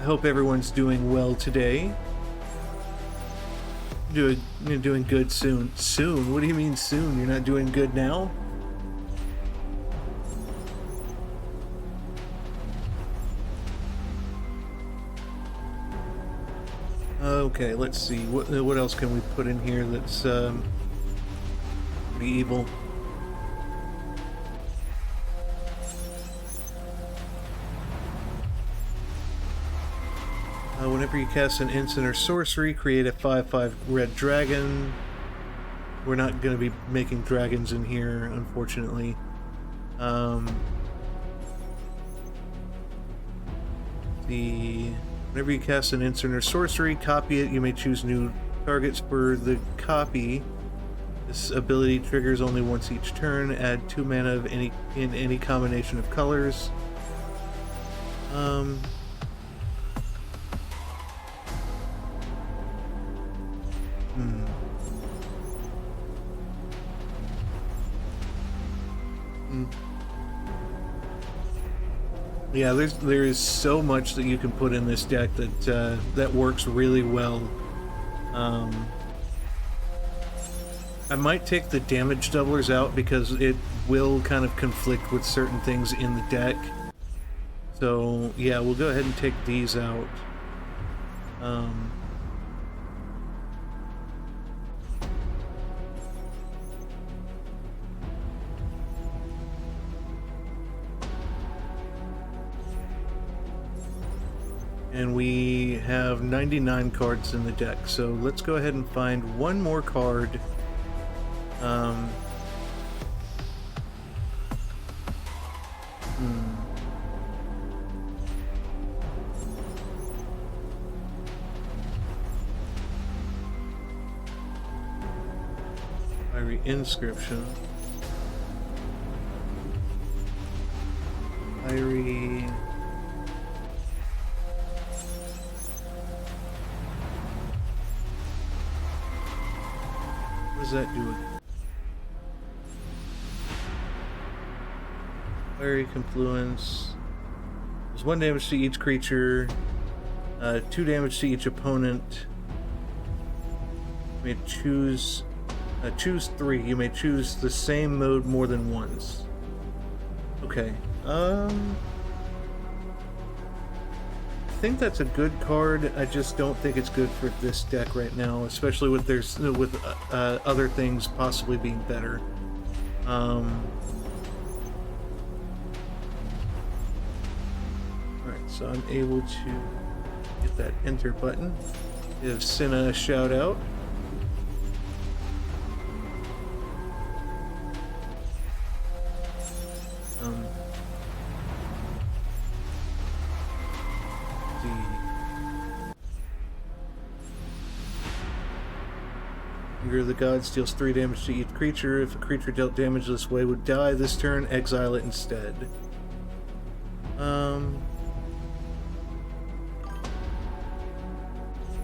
hope everyone's doing well today. You're doing good soon. Soon? What do you mean soon? You're not doing good now? Okay, let's see. What else can we put in here that's pretty evil? Whenever you cast an instant or sorcery, create a 5/5 red dragon. We're not going to be making dragons in here, unfortunately. Whenever you cast an instant or sorcery, copy it. You may choose new targets for the copy. This ability triggers only once each turn. Add 2 mana of in any combination of colors. Yeah, there is so much that you can put in this deck that that works really well. I might take the damage doublers out because it will kind of conflict with certain things in the deck. So yeah, we'll go ahead and take these out. And we have 99 cards in the deck, so let's go ahead and find one more card. Fiery Inscription. Fiery... What does that do? Fiery Confluence. There's 1 damage to each creature, 2 damage to each opponent. You may choose 3. You may choose the same mode more than once. Okay. I think that's a good card. I just don't think it's good for this deck right now, especially with other things possibly being better. so I'm able to get that enter button. Give Cinna a shout out. Anger of the Gods deals 3 damage to each creature. If a creature dealt damage this way would die this turn, exile it instead.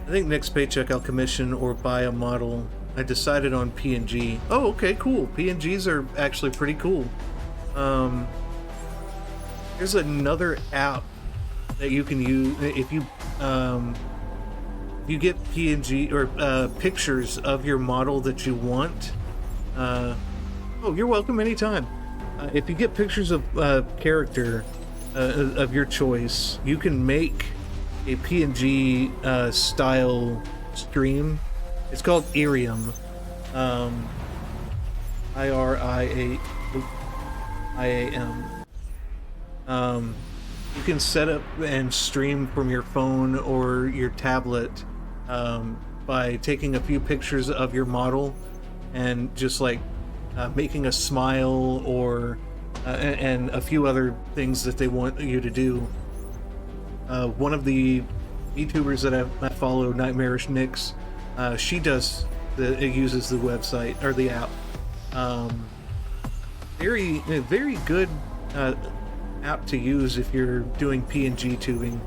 I think next paycheck I'll commission or buy a model. I decided on PNG. Oh, okay, cool. PNGs are actually pretty cool. There's another app that you can use if you get PNG or pictures of your model that you want. Oh, you're welcome anytime. If you get pictures of character of your choice, you can make a PNG style stream. It's called Irium. IRIAM. You can set up and stream from your phone or your tablet by taking a few pictures of your model and just like making a smile or and a few other things that they want you to do. One of the YouTubers that I follow, Nightmarish Nix, she uses the website or the app. Very good app to use if you're doing PNG tubing.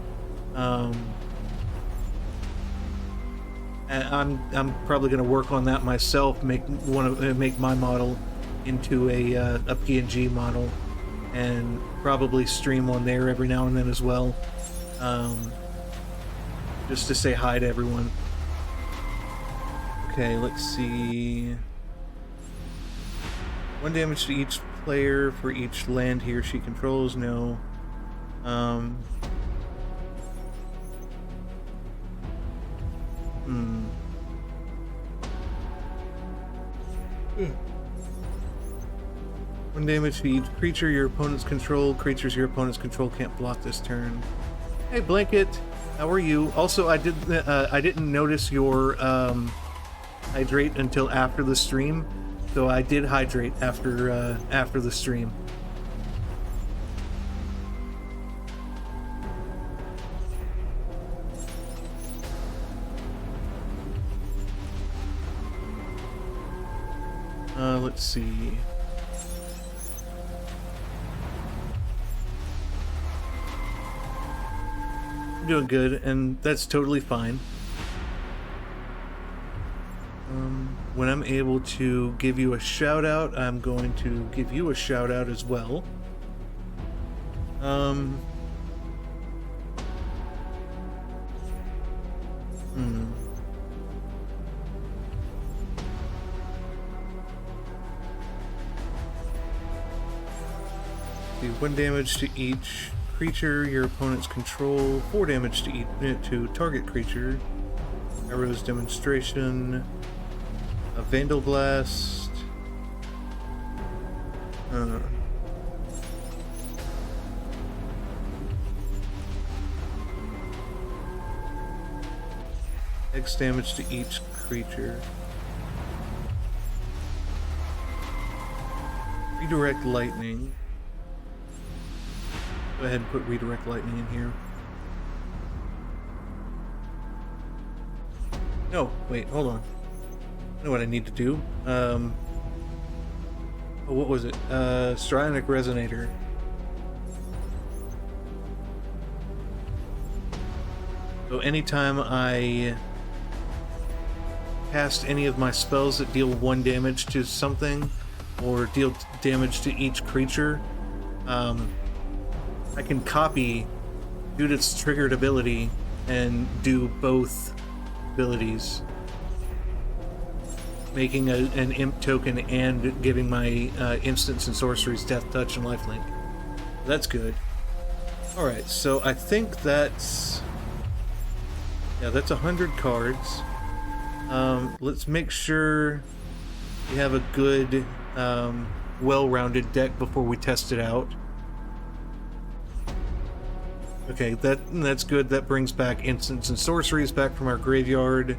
And I'm probably going to work on that myself. Make my model into a PNG model, and probably stream on there every now and then as well. Just to say hi to everyone. Okay, let's see. 1 damage to each player for each land he or she controls. No. One damage to each creature your opponents control. Creatures your opponents control can't block this turn. Hey Blanket, how are you? Also, I didn't notice your hydrate until after the stream, so I did hydrate after the stream. Let's see. I'm doing good, and that's totally fine. When I'm able to give you a shout out, I'm going to give you a shout out as well. Do 1 damage to each creature your opponents control, 4 damage to target creature. Arrow's Demonstration, a Vandal Blast, X damage to each creature. Redirect Lightning. Go ahead and put Redirect Lightning in here. No, wait, hold on. I know what I need to do. Oh, what was it? Strionic Resonator. So anytime I cast any of my spells that deal 1 damage to something, or deal damage to each creature, I can copy Judith's triggered ability and do both abilities, making an imp token and giving my instants and sorceries Death Touch and Lifelink. That's good. Alright, so I think that's... yeah, that's 100 cards. Let's make sure we have a good, well-rounded deck before we test it out. Okay, that's good. That brings back instants and sorceries back from our graveyard.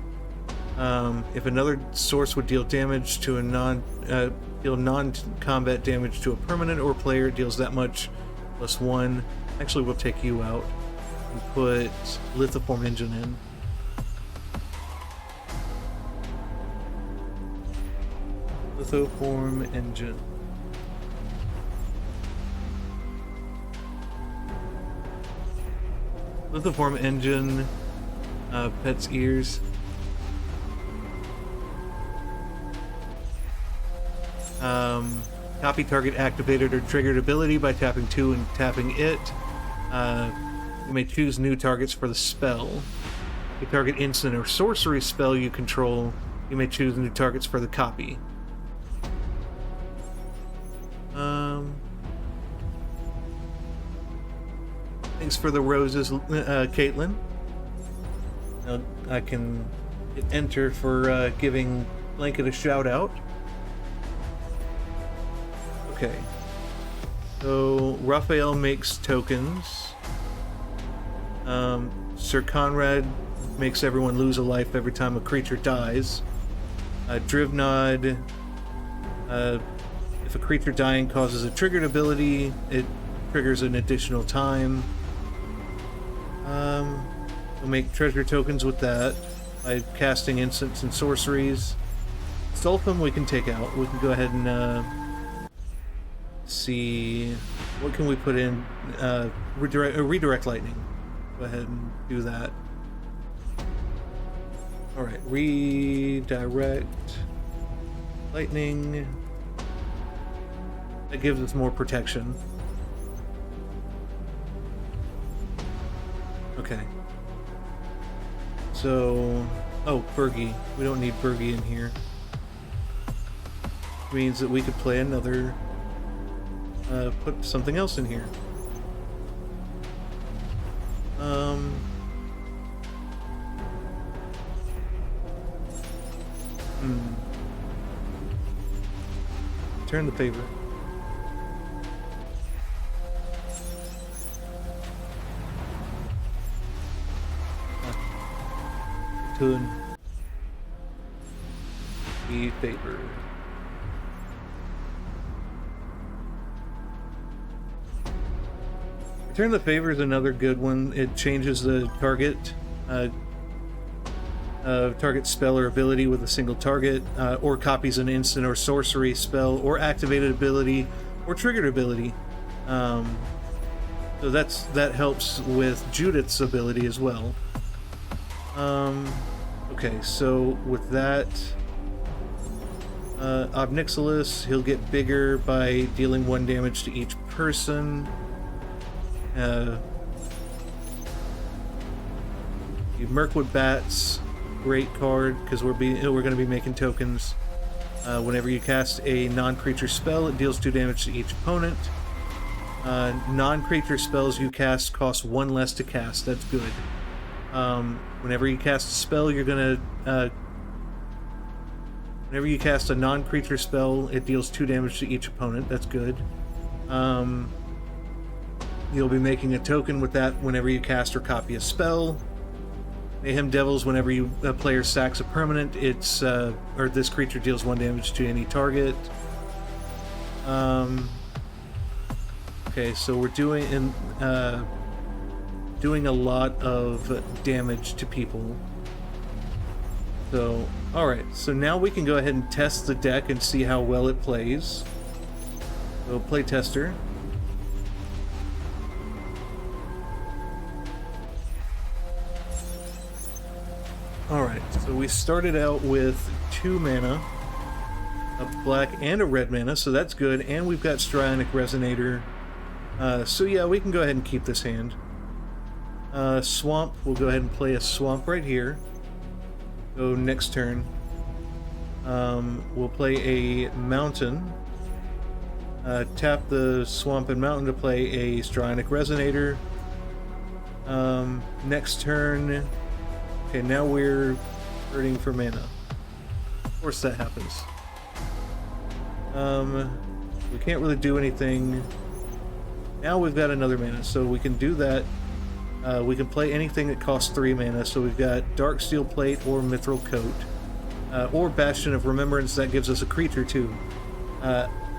If another source would deal damage to a deal non-combat damage to a permanent or player, it deals that much +1. Actually, we'll take you out and put Lithoform Engine in. Lithoform Engine. Lithoform Engine, Pet's Ears. Copy target activated or triggered ability by tapping 2 and tapping it. You may choose new targets for the spell. If you target instant or sorcery spell you control, you may choose new targets for the copy. Thanks for the roses, Caitlin. I can hit enter for giving Blanket a shout out. Okay. So Raphael makes tokens. Sir Conrad makes everyone lose a life every time a creature dies. Drivnod, if a creature dying causes a triggered ability, it triggers an additional time. We'll make treasure tokens with that by casting instants and sorceries. Sulpham we can take out. We can go ahead and see what can we put in. Redirect lightning. Go ahead and do that. Alright, redirect lightning. That gives us more protection. Okay. So, oh, Bergie. We don't need Bergie in here. Means that we could play another, put something else in here. Turn the favor. Turn the favor. Return the Favor is another good one. It changes the target target spell or ability with a single target, or copies an instant or sorcery spell or activated ability or triggered ability. So that helps with Judith's ability as well. Okay, so with that, Obnixilis, he'll get bigger by dealing 1 damage to each person. Mirkwood Bats, great card because we're going to be making tokens. Whenever you cast a non-creature spell, it deals 2 damage to each opponent. Non-creature spells you cast cost 1 less to cast. That's good. Whenever you cast a spell, you're gonna. Whenever you cast a non-creature spell, it deals 2 damage to each opponent. That's good. You'll be making a token with that whenever you cast or copy a spell. Mayhem Devils, whenever a player sacks a permanent, it's or this creature deals 1 damage to any target. Okay, so we're doing a lot of damage to people. So, alright, so now we can go ahead and test the deck and see how well it plays. So, play tester. Alright, so we started out with 2 mana, a black and a red mana, so that's good, and we've got Strionic Resonator. So yeah, we can go ahead and keep this hand. Swamp, we'll go ahead and play a Swamp right here. Go next turn. We'll play a Mountain. Tap the Swamp and Mountain to play a Strionic Resonator. Next turn... Okay, now we're hurting for mana. Of course that happens. We can't really do anything. Now we've got another mana, so we can do that. We can play anything that costs 3 mana, so we've got Dark Steel Plate or Mithril Coat, or Bastion of Remembrance, that gives us a creature too.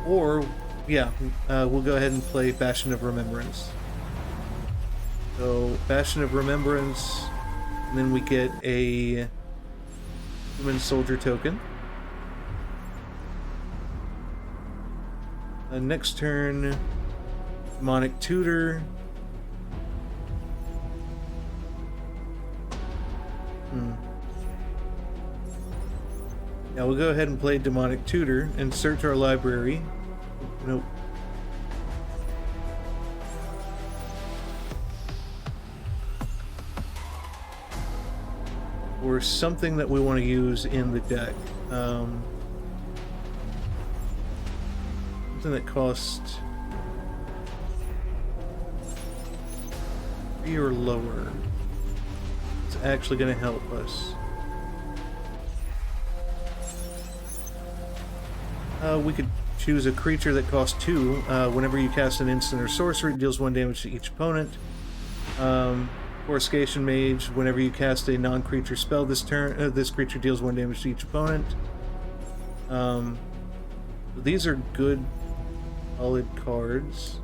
We'll go ahead and play Bastion of Remembrance. So, Bastion of Remembrance, and then we get a Human Soldier token. Next turn, Demonic Tutor. Now we'll go ahead and play Demonic Tutor and search our library. Nope. Or something that we want to use in the deck. Something that costs 3 or lower. It's actually going to help us. We could choose a creature that costs 2. Whenever you cast an instant or sorcery, it deals 1 damage to each opponent. Coruscation Mage, whenever you cast a non-creature spell this turn, this creature deals 1 damage to each opponent. These are good, solid cards.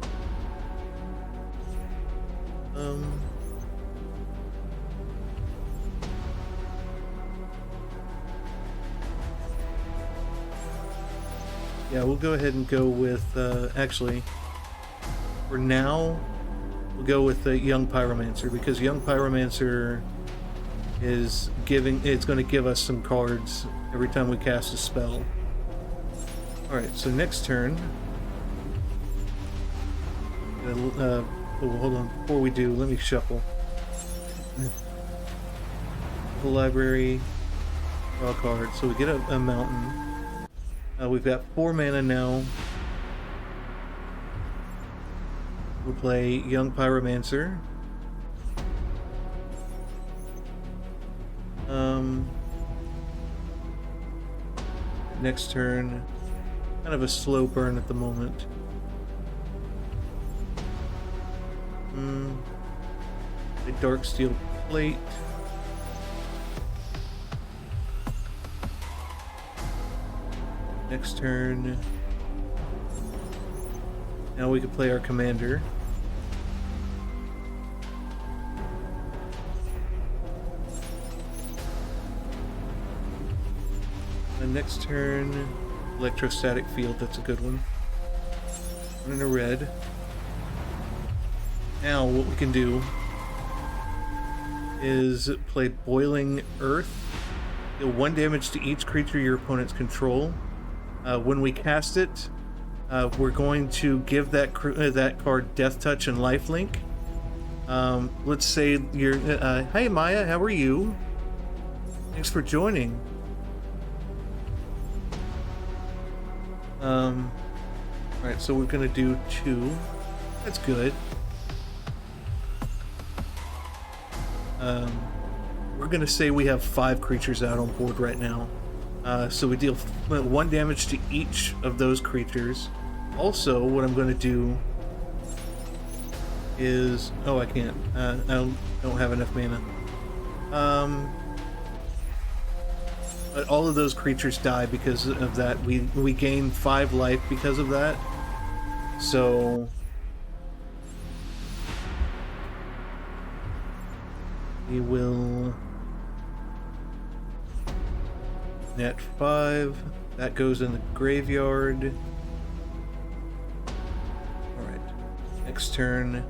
Yeah, we'll go ahead and go with, actually, for now, we'll go with the Young Pyromancer, because Young Pyromancer is it's going to give us some cards every time we cast a spell. Alright, so next turn, hold on, before we do, let me shuffle. The library, draw a card, so we get a mountain. We've got 4 mana now. We'll play Young Pyromancer. Next turn, kind of a slow burn at the moment. A Dark Steel Plate. Next turn. Now we can play our commander. And next turn, Electrostatic Field, that's a good one. One in a red. Now what we can do is play Boiling Earth. Deal 1 damage to each creature your opponents control. When we cast it, we're going to give that card Death Touch and Lifelink. Let's say you're... hey Maya, how are you? Thanks for joining. Alright, so we're gonna do 2. That's good. We're gonna say we have 5 creatures out on board right now. So we deal 1 damage to each of those creatures. Also, what I'm going to do is... Oh, I can't. I don't have enough mana. But all of those creatures die because of that. We gain 5 life because of that. So... we will... net 5. That goes in the graveyard. Alright. Next turn.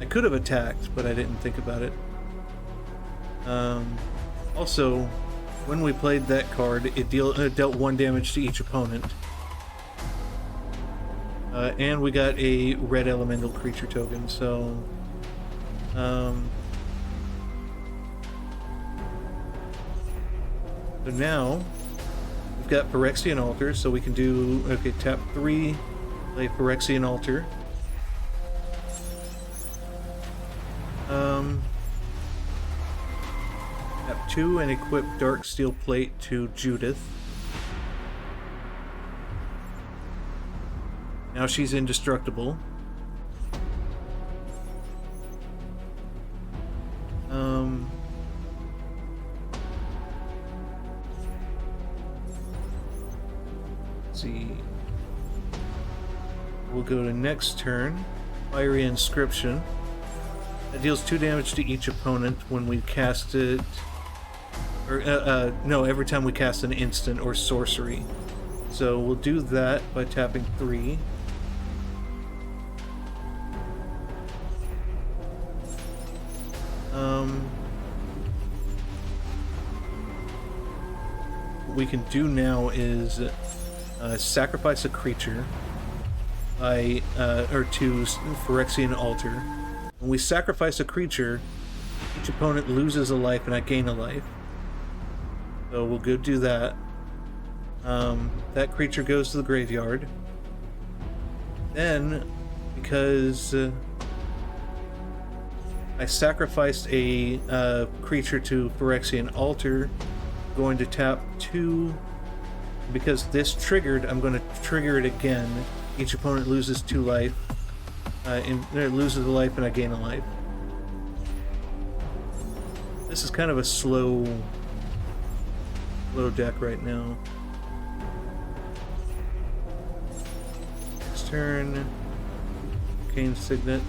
I could have attacked, but I didn't think about it. Also, when we played that card, it dealt 1 damage to each opponent. And we got a red elemental creature token, so... So now, we've got Phyrexian Altar, so we can do... Okay, tap 3, play Phyrexian Altar. Tap 2 and equip Dark Steel Plate to Judith. Now she's indestructible. see. We'll go to next turn. Fiery Inscription. That deals 2 damage to each opponent when we cast it. Or, no, every time we cast an instant or sorcery. So we'll do that by tapping 3. What we can do now is sacrifice a creature by, or to Phyrexian Altar. When we sacrifice a creature, each opponent loses a life and I gain a life. So we'll go do that. That creature goes to the graveyard. Then, because I sacrificed a creature to Phyrexian Altar, I'm going to tap 2. Because this triggered, I'm going to trigger it again. Each opponent loses 2 life. And it loses a life and I gain a life. This is kind of a slow deck right now. Next turn, Arcane Signet.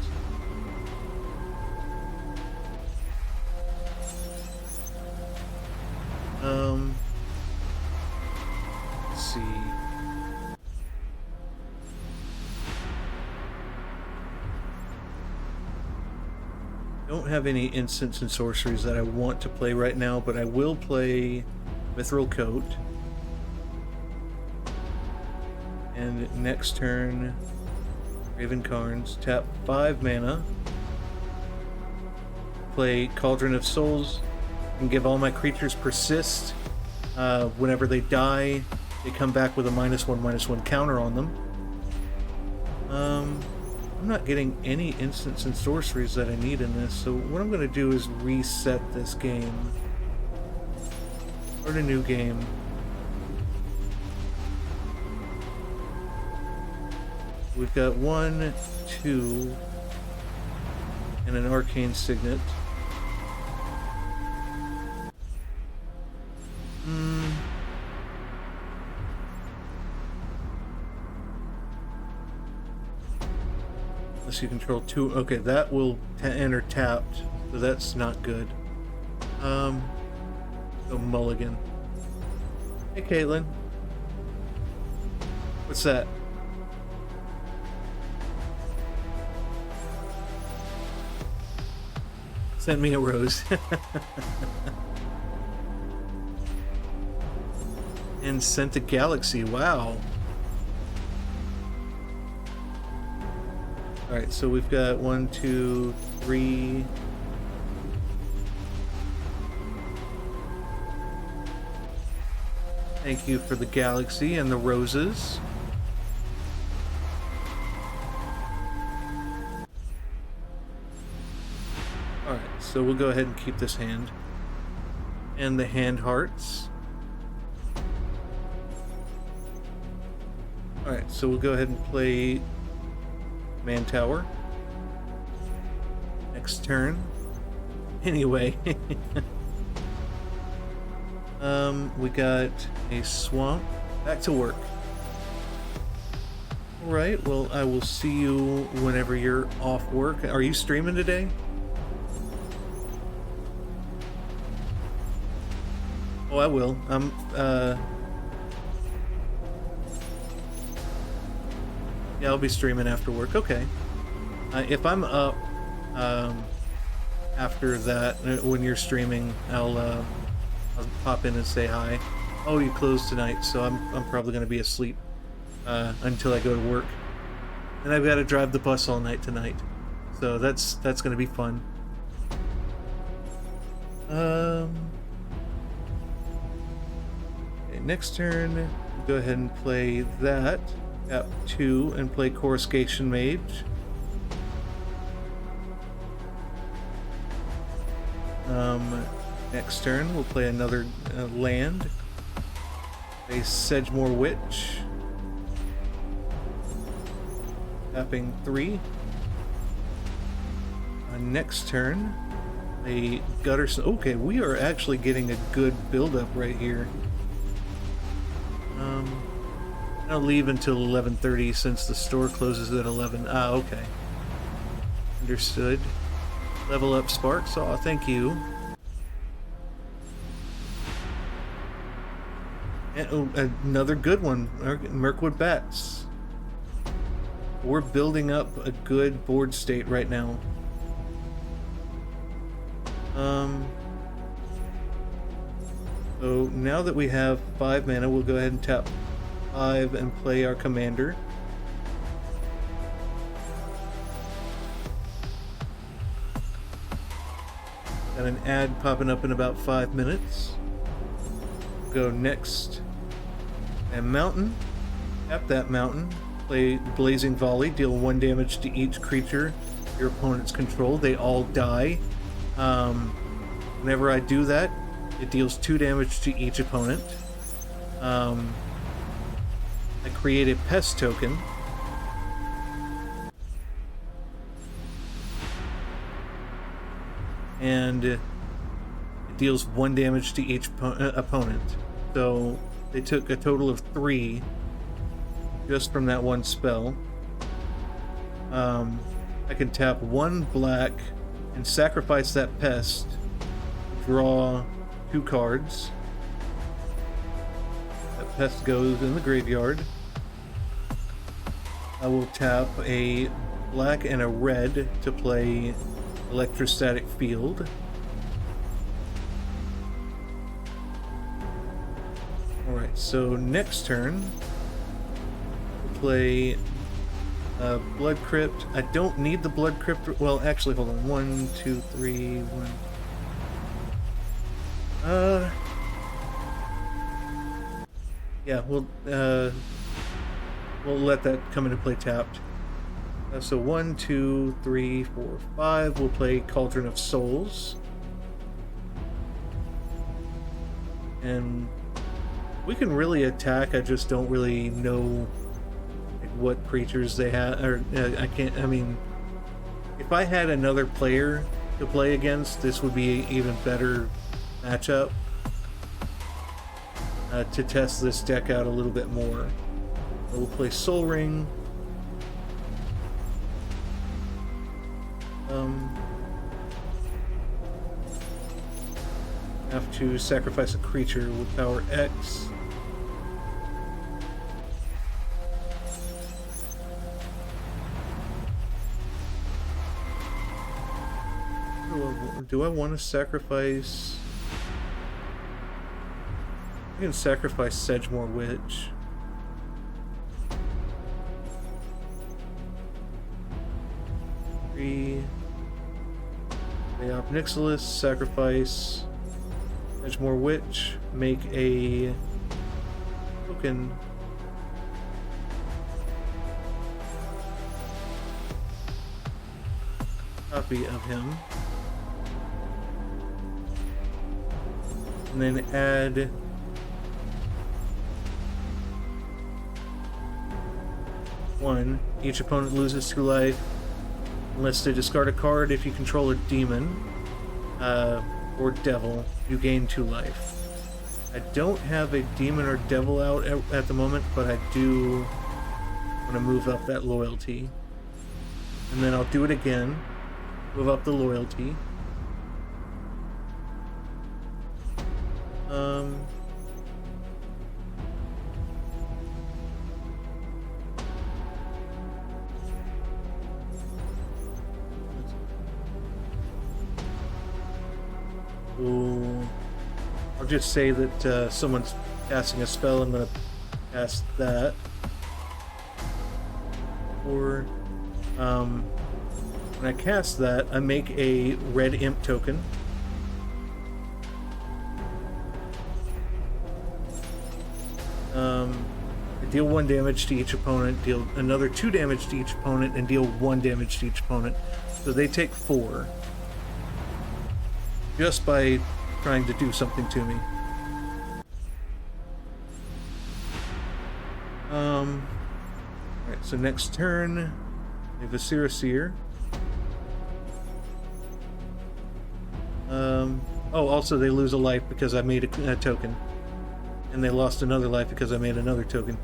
Let's see. Don't have any instants and sorceries that I want to play right now, but I will play Mithril Coat. And next turn, Raven Carns. Tap 5 mana. Play Cauldron of Souls. And give all my creatures persist. Whenever they die, they come back with a -1/-1 counter on them. I'm not getting any instants and sorceries that I need in this, so what I'm going to do is reset this game. Start a new game. We've got 1, 2, and an Arcane Signet. Unless you control 2. Okay, that will enter tapped, so that's not good. Go mulligan. Hey, Caitlin. What's that? Send me a rose. And sent a galaxy. Wow. Alright, so we've got 1, 2, 3. Thank you for the galaxy and the roses. Alright, so we'll go ahead and keep this hand. And the hand hearts. Alright, so we'll go ahead and play Man Tower. Next turn. Anyway. We got a swamp. Back to work. Alright, well, I will see you whenever you're off work. Are you streaming today? Oh, I will. Yeah, I'll be streaming after work. Okay. If I'm up after that, when you're streaming, I'll pop in and say hi. Oh, you closed tonight, so I'm probably going to be asleep until I go to work. And I've got to drive the bus all night tonight, so that's going to be fun. Okay, next turn, we'll go ahead and play that. Tap 2 and play Coruscation Mage. Next turn, we'll play another land. A Sedgemoor Witch. Tapping 3. Next turn, a Gutter... Okay, we are actually getting a good build-up right here. I'll leave until 11:30 since the store closes at 11. Ah, okay. Understood. Level up Sparks. Aw, thank you. And, oh, another good one. Mirkwood Bats. We're building up a good board state right now. So now that we have 5 mana, we'll go ahead and tap 5 and play our commander. Got an ad popping up in about 5 minutes. Go next. And mountain. Tap that mountain. Play Blazing Volley. Deal 1 damage to each creature your opponents control. They all die. Whenever I do that, it deals 2 damage to each opponent. I create a pest token. And it deals 1 damage to each opponent. So they took a total of 3 just from that one spell. I can tap 1 black and sacrifice that pest. Draw 2 cards. That pest goes in the graveyard. I will tap a black and a red to play Electrostatic Field. Alright, so next turn, we'll play Blood Crypt. I don't need the Blood Crypt. Well, actually, hold on. 1, 2, 3, 1. Yeah, we'll let that come into play tapped. So 1, 2, 3, 4, 5. We'll play Cauldron of Souls. And we can really attack, I just don't really know what creatures they have, or I mean, if I had another player to play against, this would be an even better matchup to test this deck out a little bit more. We'll play Soul Ring. Have to sacrifice a creature with power X. Do I want to sacrifice? I can sacrifice Sedgemoor Witch. Play Nixilis, sacrifice Sedgemoor Witch, make a token. Copy of him. And then add one. Each opponent loses 2 life unless they discard a card. If you control a demon or devil, you gain 2 life. I don't have a demon or devil out at the moment, but I do want to move up that loyalty. And then I'll do it again. Move up the loyalty. I'll just say that someone's casting a spell. I'm going to cast that. Or when I cast that, I make a red imp token. I deal 1 damage to each opponent, deal another 2 damage to each opponent, and deal 1 damage to each opponent. So they take 4. Just by trying to do something to me. Alright, so next turn, we have a Viscera Seer. Oh, also they lose a life because I made a token. And they lost another life because I made another token.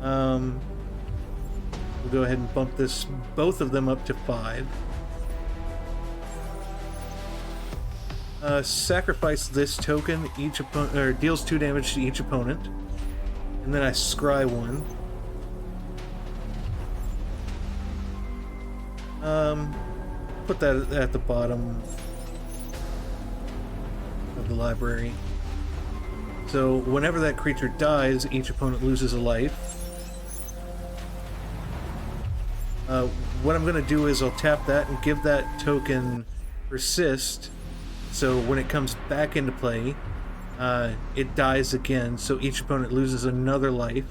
We'll go ahead and bump both of them up to 5. Sacrifice this token. Each opponent, or deals 2 damage to each opponent, and then I scry 1. Put that at the bottom of the library. So whenever that creature dies, each opponent loses a life. What I'm going to do is I'll tap that and give that token persist. So when it comes back into play, it dies again, so each opponent loses another life.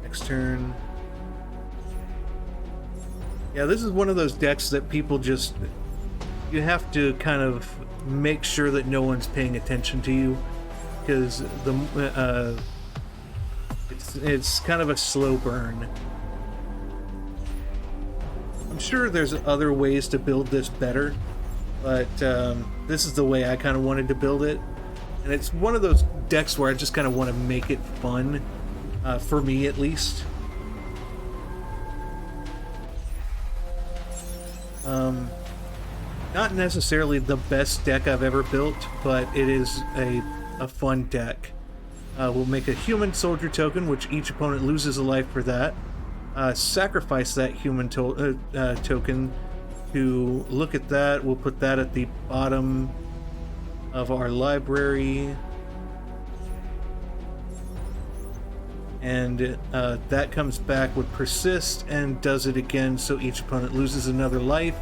Next turn. Yeah, this is one of those decks that people just... You have to kind of make sure that no one's paying attention to you, because it's kind of a slow burn. I'm sure there's other ways to build this better, but this is the way I kind of wanted to build it. And it's one of those decks where I just kind of want to make it fun, for me at least. Not necessarily the best deck I've ever built, but it is a fun deck. We'll make a human soldier token, which each opponent loses a life for that. Sacrifice that human token to look at that. We'll put that at the bottom of our library. And that comes back with persist and does it again, so each opponent loses another life.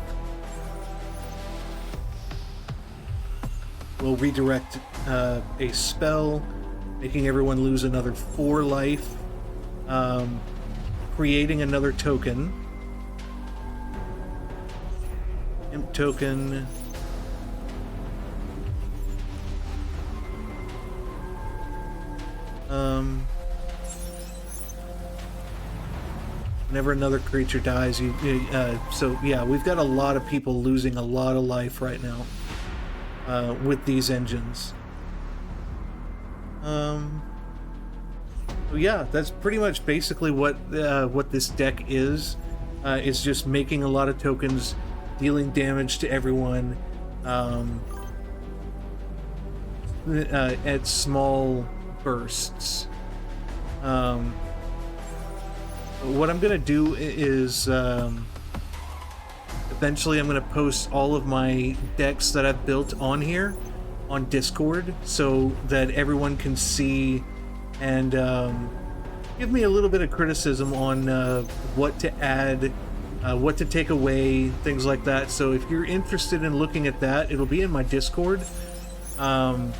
We'll redirect a spell, making everyone lose another 4 life. Creating another token. Imp token. Whenever another creature dies, so yeah, we've got a lot of people losing a lot of life right now with these engines. Yeah, that's pretty much basically what this deck is. It's just making a lot of tokens, dealing damage to everyone at small bursts. What I'm gonna do is eventually I'm gonna post all of my decks that I've built on here on Discord, so that everyone can see and give me a little bit of criticism on what to add, what to take away, things like that. So if you're interested in looking at that, it'll be in my Discord sometime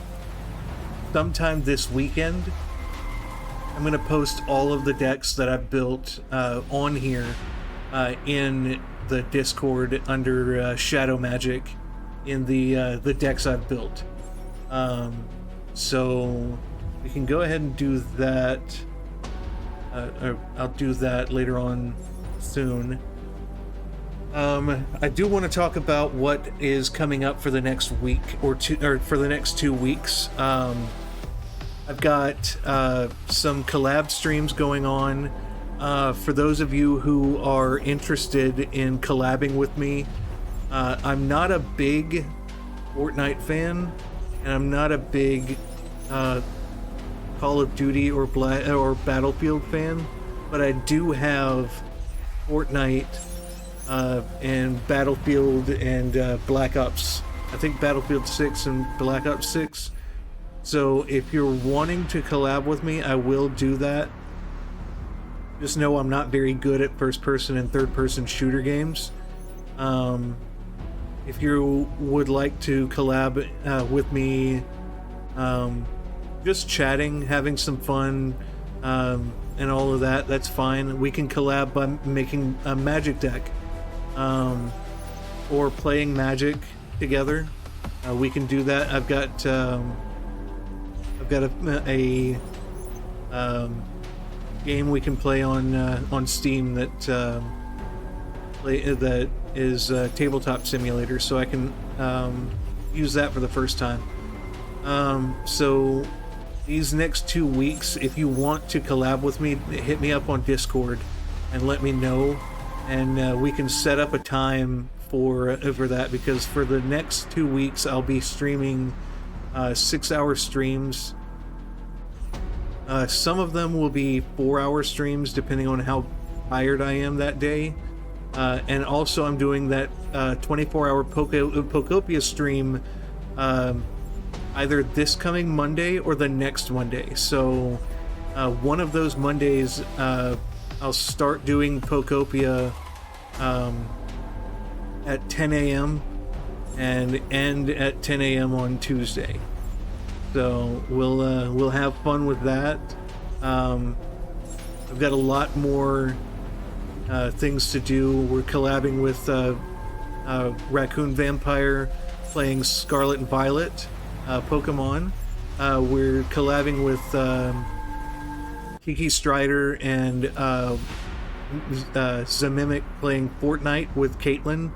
this weekend. I'm going to post all of the decks that I've built on here in the Discord under Shadow Magic in the decks I've built. So we can go ahead and do that. Or I'll do that later on soon. I do want to talk about what is coming up for the next week or two, or for the next 2 weeks. I've got some collab streams going on. For those of you who are interested in collabing with me, I'm not a big Fortnite fan, and I'm not a big Call of Duty or Battlefield fan, but I do have Fortnite and Battlefield and Black Ops. I think Battlefield 6 and Black Ops 6. So if you're wanting to collab with me, I will do that. Just know I'm not very good at first-person and third-person shooter games. If you would like to collab with me, just chatting, having some fun, and all of that, that's fine. We can collab by making a Magic deck, or playing Magic together. We can do that. I've got a game we can play on Steam that is Tabletop Simulator, so I can use that for the first time. So these next 2 weeks, if you want to collab with me, hit me up on Discord and let me know, and we can set up a time for that, because for the next 2 weeks I'll be streaming 6-hour streams. Some of them will be 4-hour streams depending on how tired I am that day. And also I'm doing that 24-hour Pokopia stream either this coming Monday or the next Monday. So one of those Mondays I'll start doing Pokopia at 10 a.m. and end at 10 a.m. on Tuesday. So we'll have fun with that. I've got a lot more things to do. We're collabing with Raccoon Vampire, playing Scarlet and Violet Pokemon. We're collabing with Kiki Strider and Zamimic, playing Fortnite with Caitlin,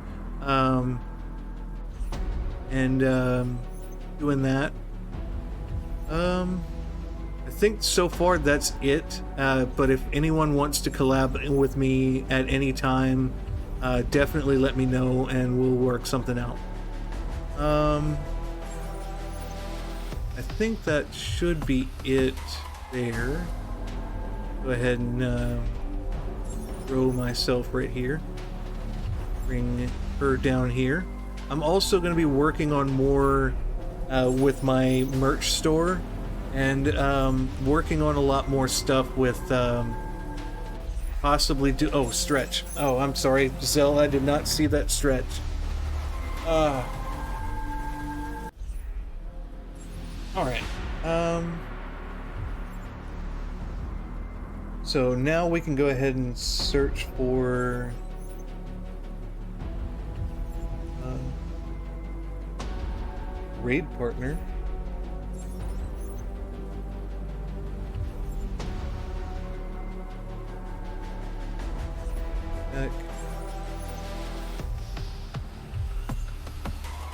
and doing that. I think so far that's it, but if anyone wants to collab with me at any time, definitely let me know and we'll work something out. I think that should be it there. Go ahead and throw myself right here. Bring her down here. I'm also going to be working on more with my merch store, and working on a lot more stuff with possibly stretch. Oh, I'm sorry, Zell, I did not see that stretch. Alright. So now we can go ahead and search for raid partner.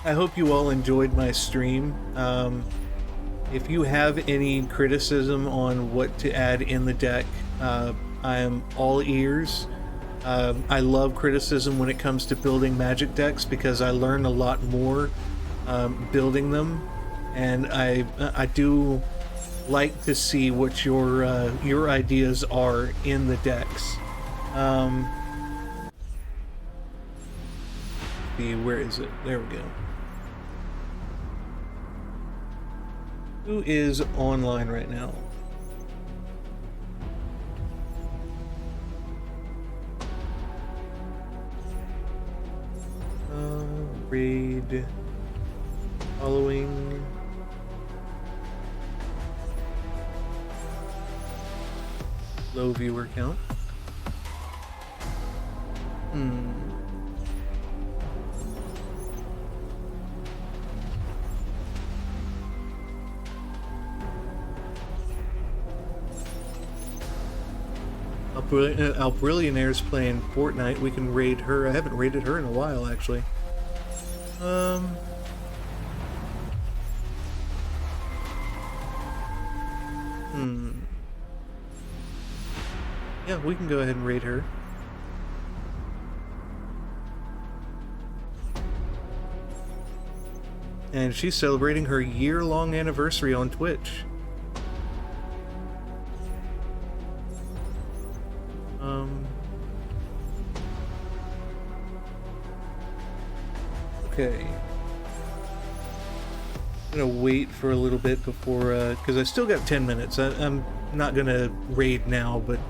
I hope you all enjoyed my stream. If you have any criticism on what to add in the deck, I am all ears. I love criticism when it comes to building Magic decks, because I learn a lot more building them, and I do like to see what your ideas are in the decks. See, where is it? There we go. Who is online right now? Raid following. Low viewer count. Albrillionaire's playing Fortnite. We can raid her. I haven't raided her in a while, actually. Yeah, we can go ahead and raid her. And she's celebrating her year-long anniversary on Twitch. Okay. I'm gonna wait for a little bit before, because I still got 10 minutes. I'm not gonna raid now, but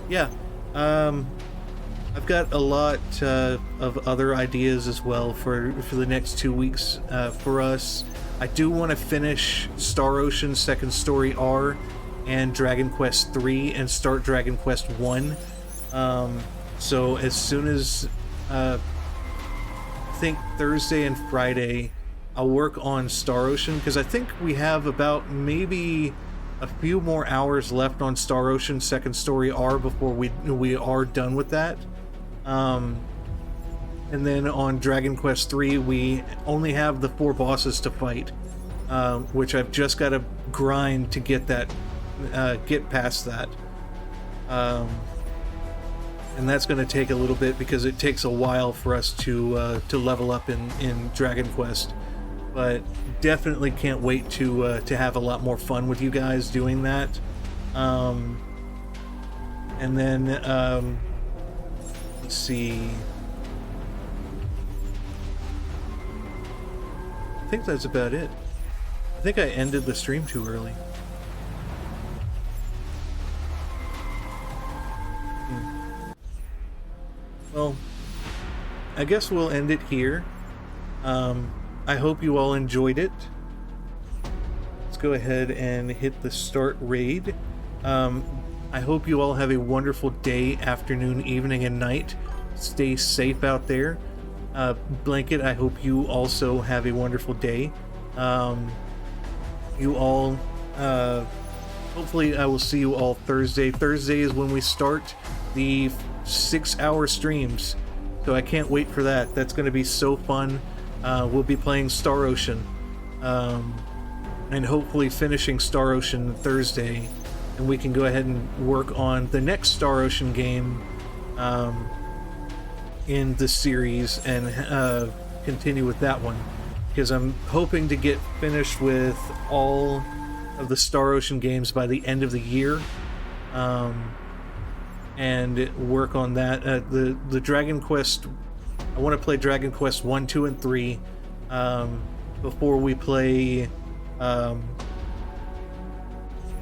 yeah. I've got a lot of other ideas as well for the next 2 weeks for us. I do want to finish Star Ocean Second Story R and Dragon Quest 3 and start Dragon Quest 1. So as soon as I think Thursday and Friday, I'll work on Star Ocean, because I think we have about maybe a few more hours left on Star Ocean Second Story R before we are done with that. And then on Dragon Quest 3, we only have the 4 bosses to fight. which I've just got to grind to get that, get past that. And that's going to take a little bit because it takes a while for us to level up in Dragon Quest. But definitely can't wait to have a lot more fun with you guys doing that. And then let's see. I think that's about it. I think I ended the stream too early. Well, I guess we'll end it here. I hope you all enjoyed it. Let's go ahead and hit the start raid. I hope you all have a wonderful day, afternoon, evening, and night. Stay safe out there. Blanket, I hope you also have a wonderful day. You all, hopefully I will see you all Thursday. Thursday is when we start the 6-hour streams, so I can't wait for that. That's going to be so fun. We'll be playing Star Ocean, and hopefully finishing Star Ocean Thursday, and we can go ahead and work on the next Star Ocean game in the series and continue with that one, because I'm hoping to get finished with all of the Star Ocean games by the end of the year, and work on that. The Dragon Quest, I want to play Dragon Quest 1, 2, and 3 before we play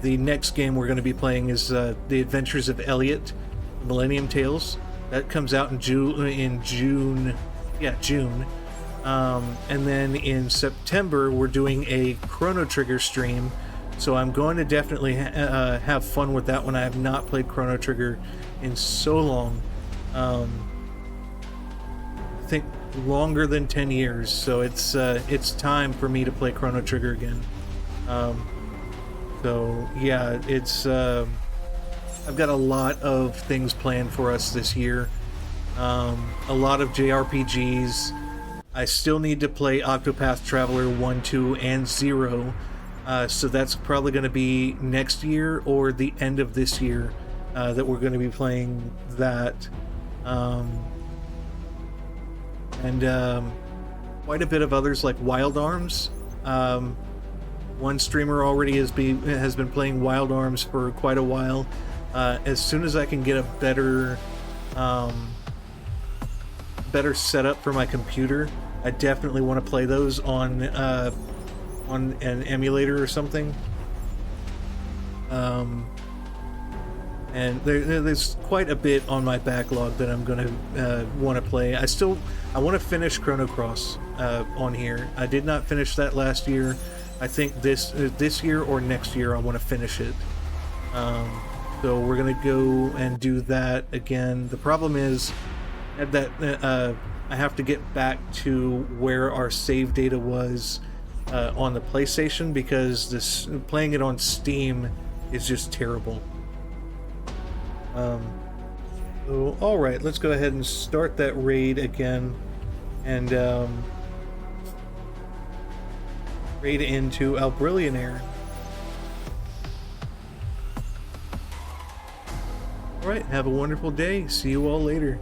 the next game we're going to be playing is The Adventures of Elliot, Millennium Tales. That comes out in June. And then in September we're doing a Chrono Trigger stream, so I'm going to definitely have fun with that one. I have not played Chrono Trigger in so long. I think longer than 10 years, so it's time for me to play Chrono Trigger again. So yeah, it's I've got a lot of things planned for us this year. A lot of JRPGs. I still need to play Octopath Traveler 1, 2, and 0. So that's probably going to be next year or the end of this year that we're going to be playing that. And quite a bit of others like Wild Arms. One streamer already has been playing Wild Arms for quite a while. As soon as I can get a better setup for my computer, I definitely want to play those on an emulator or something. And there's quite a bit on my backlog that I'm going to want to play. I want to finish Chrono Cross on here. I did not finish that last year. I think this year or next year I want to finish it. So we're going to go and do that again. The problem is that I have to get back to where our save data was on the PlayStation, because playing it on Steam is just terrible. So, alright, let's go ahead and start that raid again, and raid into Albrillionaire. Alright, have a wonderful day. See you all later.